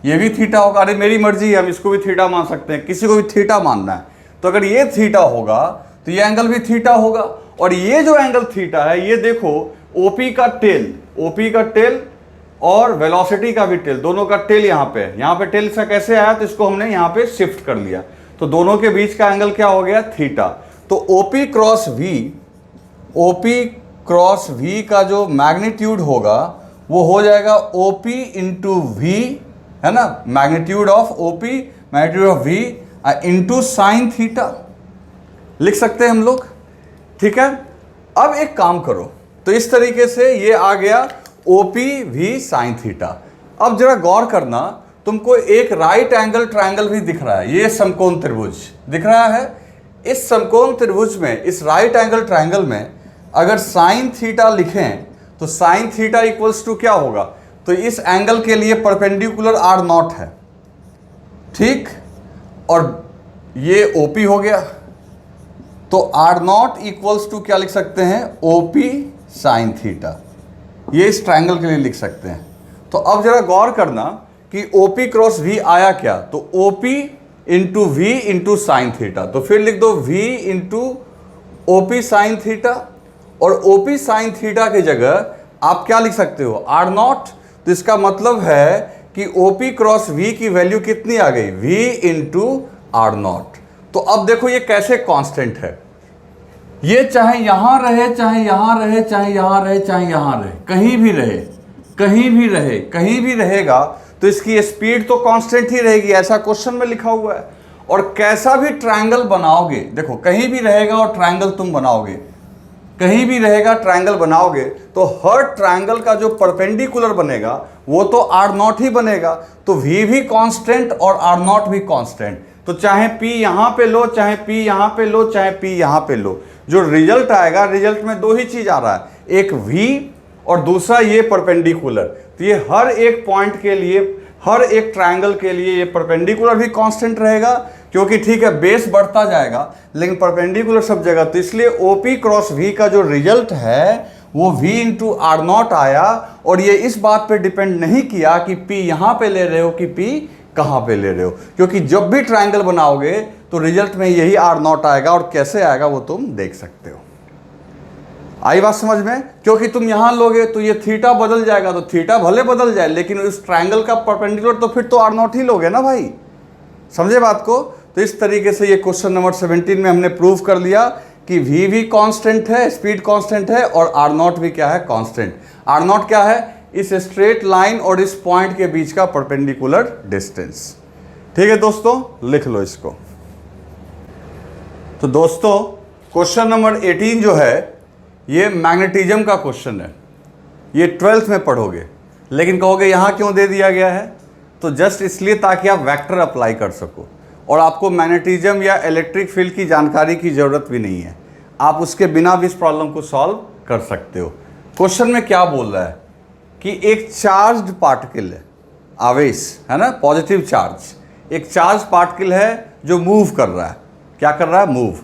ये भी थीटा होगा। अरे मेरी मर्जी है, हम इसको भी थीटा मान सकते हैं, किसी को भी थीटा मानना है। तो अगर ये थीटा होगा तो ये एंगल भी थीटा होगा। और ये जो एंगल थीटा है, ये देखो ओपी का टेल और वेलोसिटी का भी टेल, दोनों का टेल यहाँ पे है। यहाँ पे टेल से कैसे आया, तो इसको हमने यहाँ पे शिफ्ट कर लिया, तो दोनों के बीच का एंगल क्या हो गया, थीटा। तो ओपी क्रॉस वी का जो मैग्नीट्यूड होगा वो हो जाएगा ओपी इंटू वी, है ना, magnitude of OP, magnitude of V into sine theta लिख सकते हैं हम लोग। ठीक है, अब एक काम करो, तो इस तरीके से ये आ गया ओपी वी साइन थीटा। अब जरा गौर करना, तुमको एक राइट एंगल ट्रायंगल भी दिख रहा है, ये समकोण त्रिभुज दिख रहा है। इस समकोण त्रिभुज में, इस राइट एंगल ट्रायंगल में अगर साइन थीटा लिखें तो साइन थीटा इक्वल्स टू क्या होगा, तो इस एंगल के लिए परपेंडिकुलर आर नॉट है, ठीक, और ये ओपी हो गया, तो आर नॉट इक्वल्स टू क्या लिख सकते हैं, ओपी साइन थीटा। ये इस ट्रायंगल के लिए लिख सकते हैं। तो अब जरा गौर करना कि ओपी क्रॉस वी आया क्या, तो OP into V into sine theta. तो फिर लिख दो V into OP sine theta, और ओपी साइन थीटा की जगह आप क्या लिख सकते हो, आर नॉट। तो इसका मतलब है कि ओपी क्रॉस वी की वैल्यू कितनी आ गई, वी इंटू आर नॉट। तो अब देखो ये कैसे कांस्टेंट है, ये चाहे यहां रहे चाहे यहां रहे चाहे यहां रहे चाहे यहां रहे, कहीं भी रहे, कहीं भी रहे, कहीं भी रहेगा, तो इसकी स्पीड तो कांस्टेंट ही रहेगी, ऐसा क्वेश्चन में लिखा हुआ है। और कैसा भी ट्रायंगल बनाओगे, देखो कहीं भी रहेगा और ट्रायंगल तुम बनाओगे, कहीं भी रहेगा ट्रायंगल बनाओगे, तो हर ट्रायंगल का जो परपेंडिकुलर बनेगा वो तो आर नॉट ही बनेगा। तो वी भी कांस्टेंट और आर नॉट भी कांस्टेंट। तो चाहे पी यहां पे लो, चाहे पी यहां पे लो, चाहे पी यहां पे लो, जो रिजल्ट आएगा, रिजल्ट में दो ही चीज आ रहा है, एक वी और दूसरा ये परपेंडिकुलर। तो ये हर एक पॉइंट के लिए, हर एक ट्रायंगल के लिए ये परपेंडिकुलर भी कांस्टेंट रहेगा, क्योंकि ठीक है बेस बढ़ता जाएगा लेकिन परपेंडिकुलर सब जगह। तो इसलिए ओपी क्रॉस वी का जो रिजल्ट है वो v इंटू आर नॉट आया, और ये इस बात पे डिपेंड नहीं किया कि p यहां पे ले रहे हो कि p कहां पे ले रहे हो, क्योंकि जब भी ट्रायंगल बनाओगे तो रिजल्ट में यही आर नॉट आएगा, और कैसे आएगा वो तुम देख सकते हो। आई बात समझ में? क्योंकि तुम यहां लोगे तो ये थीटा बदल जाएगा, तो थीटा भले बदल जाए लेकिन उस ट्रायंगल का परपेंडिकुलर तो फिर तो आर नॉट ही लोगे ना भाई, समझे बात को। तो इस तरीके से ये क्वेश्चन नंबर 17 में हमने प्रूव कर लिया कि वी भी कांस्टेंट है, स्पीड कांस्टेंट है, और आर नॉट भी क्या है, कांस्टेंट। आर नॉट क्या है, इस स्ट्रेट लाइन और इस पॉइंट के बीच का परपेंडिकुलर डिस्टेंस। ठीक है दोस्तों, लिख लो इसको। तो दोस्तों क्वेश्चन नंबर 18 जो है ये मैग्नेटिज्म का क्वेश्चन है, ये 12th में पढ़ोगे, लेकिन कहोगे यहाँ क्यों दे दिया गया है, तो जस्ट इसलिए ताकि आप वेक्टर अप्लाई कर सको और आपको मैग्नेटिज्म या इलेक्ट्रिक फील्ड की जानकारी की ज़रूरत भी नहीं है। आप उसके बिना भी इस प्रॉब्लम को सॉल्व कर सकते हो। क्वेश्चन में क्या बोल रहा है कि एक चार्ज्ड पार्टिकल है, आवेश है ना, पॉजिटिव चार्ज, एक चार्ज पार्टिकल है जो मूव कर रहा है। क्या कर रहा है? मूव।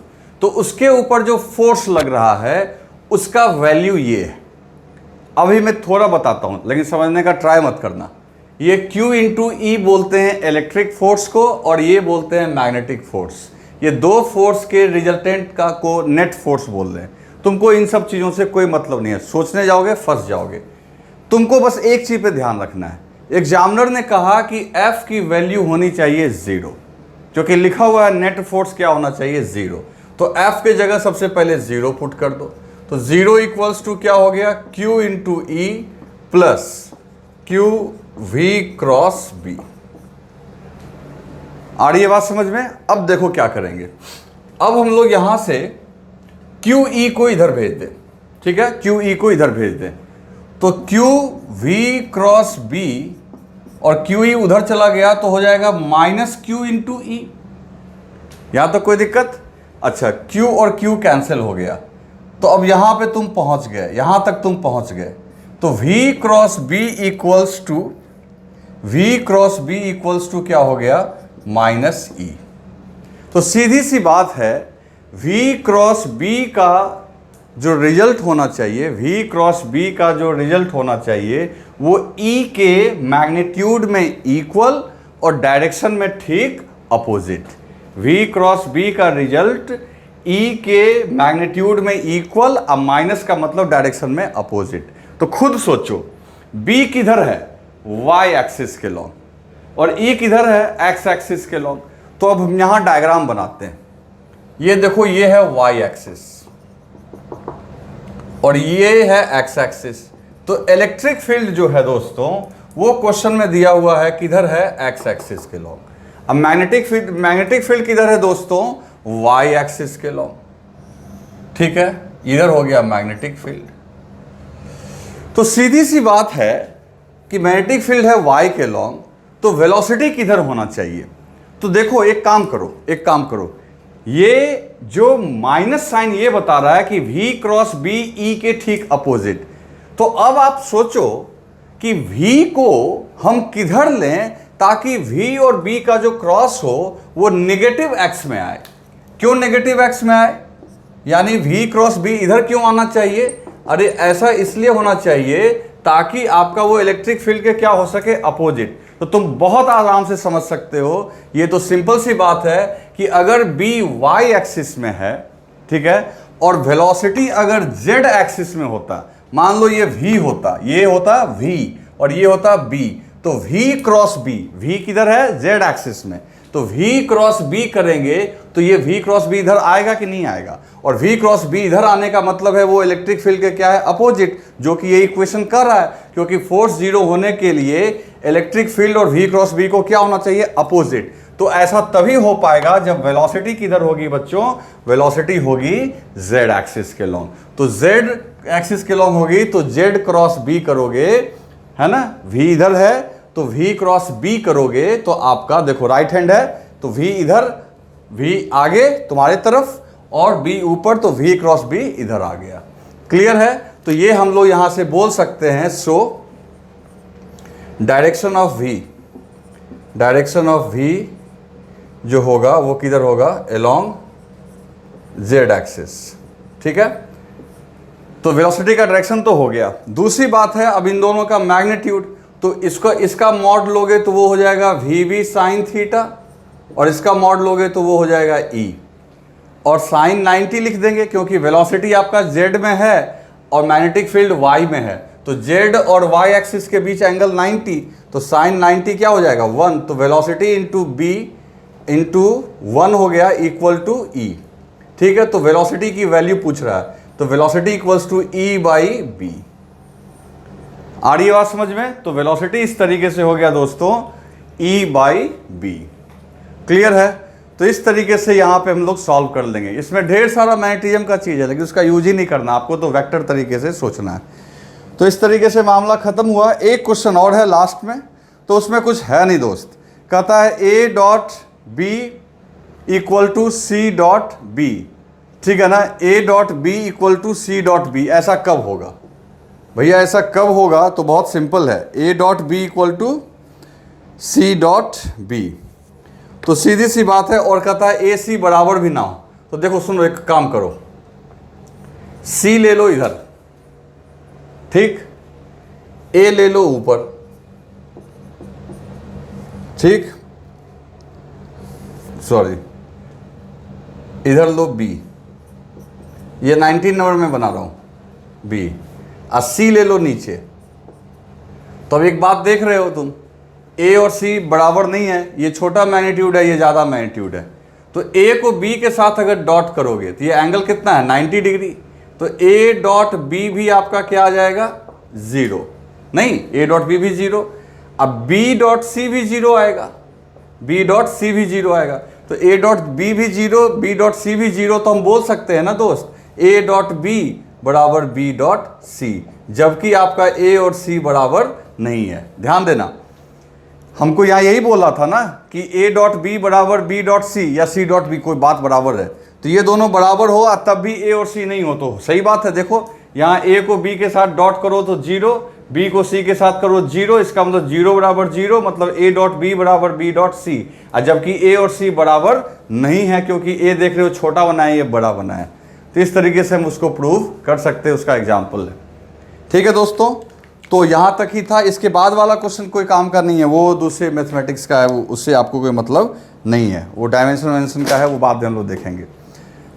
तो उसके ऊपर जो फोर्स लग रहा है उसका वैल्यू ये है। अभी मैं थोड़ा बताता हूं, लेकिन समझने का ट्राई मत करना। ये Q इंटू ई बोलते हैं इलेक्ट्रिक फोर्स को, और ये बोलते हैं मैग्नेटिक फोर्स। ये दो फोर्स के रिजल्टेंट का को नेट फोर्स बोल रहे हैं। तुमको इन सब चीज़ों से कोई मतलब नहीं है, सोचने जाओगे फंस जाओगे। तुमको बस एक चीज़ पे ध्यान रखना है। एग्जामिनर ने कहा कि F की वैल्यू होनी चाहिए 0, क्योंकि लिखा हुआ है नेट फोर्स क्या होना चाहिए? 0। तो F के जगह सबसे पहले 0 पुट कर दो। तो 0 इक्वल्स टू क्या हो गया? Q into E plus Q V cross B। आ रही है बात समझ में? अब देखो क्या करेंगे। अब हम लोग यहां से QE को इधर भेज दें, ठीक है? QE को इधर भेज दें तो Q V क्रॉस B और QE उधर चला गया तो हो जाएगा माइनस Q इंटू ई। यहां तक कोई दिक्कत? अच्छा, Q और Q कैंसिल हो गया। तो अब यहां पे तुम पहुंच गए, यहां तक तुम पहुंच गए। तो V cross B equals to क्या हो गया? Minus E. तो सीधी सी बात है, V क्रॉस B का जो रिजल्ट होना चाहिए, V क्रॉस B का जो रिजल्ट होना चाहिए वो E के मैग्नीट्यूड में इक्वल और डायरेक्शन में ठीक अपोजिट। V क्रॉस B का रिजल्ट E के मैग्नीट्यूड में इक्वल, अब माइनस का मतलब डायरेक्शन में अपोजिट। तो खुद सोचो, B किधर है? Y एक्सिस के लॉन्ग, और E किधर है? X एक्सिस के लॉन्ग। तो अब हम यहां डायग्राम बनाते हैं। ये देखो, ये है Y एक्सिस और ये है X एक्सिस। तो इलेक्ट्रिक फील्ड जो है दोस्तों, वो क्वेश्चन में दिया हुआ है किधर है? X एक्सिस के लॉन्ग। अब मैग्नेटिक फील्ड किधर है दोस्तों? Y एक्सिस के लॉन्ग। ठीक है, इधर हो गया मैग्नेटिक फील्ड। तो सीधी सी बात है कि मैग्नेटिक फील्ड है Y के लॉन्ग, तो वेलोसिटी किधर होना चाहिए? तो देखो, एक काम करो, ये जो माइनस साइन ये बता रहा है कि V क्रॉस B E के ठीक अपोजिट। तो अब आप सोचो कि V को हम किधर लें ताकि V और B का जो क्रॉस हो वो नेगेटिव x में आए। क्यों नेगेटिव x में आए? यानी V क्रॉस B इधर क्यों आना चाहिए? अरे ऐसा इसलिए होना चाहिए ताकि आपका वो इलेक्ट्रिक फील्ड के क्या हो सके? अपोजिट। तो तुम बहुत आराम से समझ सकते हो, ये तो सिंपल सी बात है कि अगर B Y एक्सिस में है, ठीक है, और वेलोसिटी अगर Z एक्सिस में होता, मान लो ये V होता, ये होता V और ये होता B, तो V क्रॉस B, V किधर है? Z एक्सिस में। तो V क्रॉस B करेंगे तो ये V क्रॉस B इधर आएगा कि नहीं आएगा? और V क्रॉस B इधर आने का मतलब है वो इलेक्ट्रिक फील्ड के क्या है? अपोजिट, जो कि ये इक्वेशन कर रहा है, क्योंकि फोर्स 0 होने के लिए इलेक्ट्रिक फील्ड और V क्रॉस B को क्या होना चाहिए? अपोजिट। तो ऐसा तभी हो पाएगा जब वेलोसिटी किधर होगी बच्चों? वेलोसिटी होगी Z एक्सिस के लॉन्ग। तो Z एक्सिस के लॉन्ग होगी तो Z क्रॉस B करोगे, है ना? V इधर है तो V क्रॉस B करोगे तो आपका देखो राइट हैंड है तो V इधर, V आगे तुम्हारे तरफ और B ऊपर, तो V क्रॉस B इधर आ गया। क्लियर है? तो ये हम लोग यहां से बोल सकते हैं, सो डायरेक्शन ऑफ V जो होगा वो किधर होगा? Along Z axis. ठीक है, तो वेलोसिटी का डायरेक्शन तो हो गया। दूसरी बात है अब इन दोनों का मैग्नीट्यूड, तो इसका मॉड लोगे तो वो हो जाएगा VB साइन थीटा, और इसका मॉड लोगे तो वो हो जाएगा E, और साइन 90 लिख देंगे क्योंकि वेलोसिटी आपका Z में है और मैग्नेटिक फील्ड Y में है, तो Z और Y एक्सिस के बीच एंगल 90, तो साइन 90 क्या हो जाएगा? 1। तो वेलोसिटी इंटू B इंटू 1 हो गया इक्वल टू E। ठीक है, तो वेलोसिटी की वैल्यू पूछ रहा है, तो velocity equals to E by B। आ रही है बात समझ में? तो वेलोसिटी इस तरीके से हो गया दोस्तों, E बाई B। क्लियर है? तो इस तरीके से यहां पे हम लोग सॉल्व कर लेंगे। इसमें ढेर सारा मैग्नेटिज्म का चीज़ है, लेकिन उसका यूज ही नहीं करना, आपको तो वेक्टर तरीके से सोचना है। तो इस तरीके से मामला खत्म हुआ। एक क्वेश्चन और है लास्ट में, तो उसमें कुछ है नहीं दोस्त। कहता है A dot B equal to C dot B। ठीक है ना, A dot B equal to C dot B, ऐसा कब होगा भैया, ऐसा कब होगा? तो बहुत सिंपल है, A dot B equal to C dot B. तो सीधी सी बात है, और कहता है ए सी बराबर भी ना हो। तो देखो सुनो, एक काम करो, सी ले लो इधर, ठीक, ए ले लो ऊपर, ठीक, सॉरी इधर लो बी, ये 19 नंबर में बना रहा हूं बी, और सी ले लो नीचे। तो अब एक बात देख रहे हो तुम, ए और सी बराबर नहीं है, ये छोटा मैग्नीट्यूड है, ये ज़्यादा मैग्नीट्यूड है। तो ए को बी के साथ अगर डॉट करोगे तो ये एंगल कितना है, 90 डिग्री। तो ए डॉट बी भी आपका क्या आ जाएगा, जीरो, नहीं ए डॉट बी भी जीरो। अब बी डॉट सी भी जीरो आएगा, बी डॉट सी भी जीरो आएगा। तो ए डॉट बी भी जीरो, बी डॉट सी भी जीरो। तो हम बोल सकते हैं ना दोस्त, ए डॉट बी बराबर बी डॉट सी, जबकि आपका ए और सी बराबर नहीं है। ध्यान देना, हमको यहाँ यही बोला था ना कि ए डॉट बी बराबर बी डॉट सी या सी डॉट बी, कोई बात बराबर है तो ये दोनों बराबर हो, तब भी ए और सी नहीं हो तो सही बात है। देखो यहाँ ए को बी के साथ डॉट करो तो जीरो, बी को सी के साथ करो जीरो, इसका मतलब जीरो बराबर जीरो, मतलब ए डॉट बी बराबर बी डॉट सी। जबकि ए और सी बराबर नहीं है, क्योंकि ए देख रहे हो छोटा बना है, ये बड़ा बना है। तो इस तरीके से हम उसको प्रूव कर सकते हैं, उसका एग्जाम्पल है। ठीक है दोस्तों, तो यहाँ तक ही था। इसके बाद वाला क्वेश्चन कोई काम का नहीं है, वो दूसरे मैथमेटिक्स का है, वो उससे आपको कोई मतलब नहीं है, वो डायमेंशन का है, वो बाद में हम लोग देखेंगे।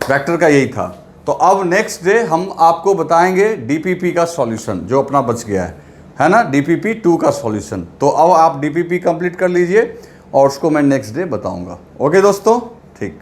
वेक्टर का यही था। तो अब नेक्स्ट डे हम आपको बताएंगे डीपीपी का सॉल्यूशन जो अपना बच गया है ना, डीपीपी 2 का सॉल्यूशन। तो अब आप डीपीपी कंप्लीट कर लीजिए और उसको मैं नेक्स्ट डे बताऊंगा। ओके दोस्तों, ठीक।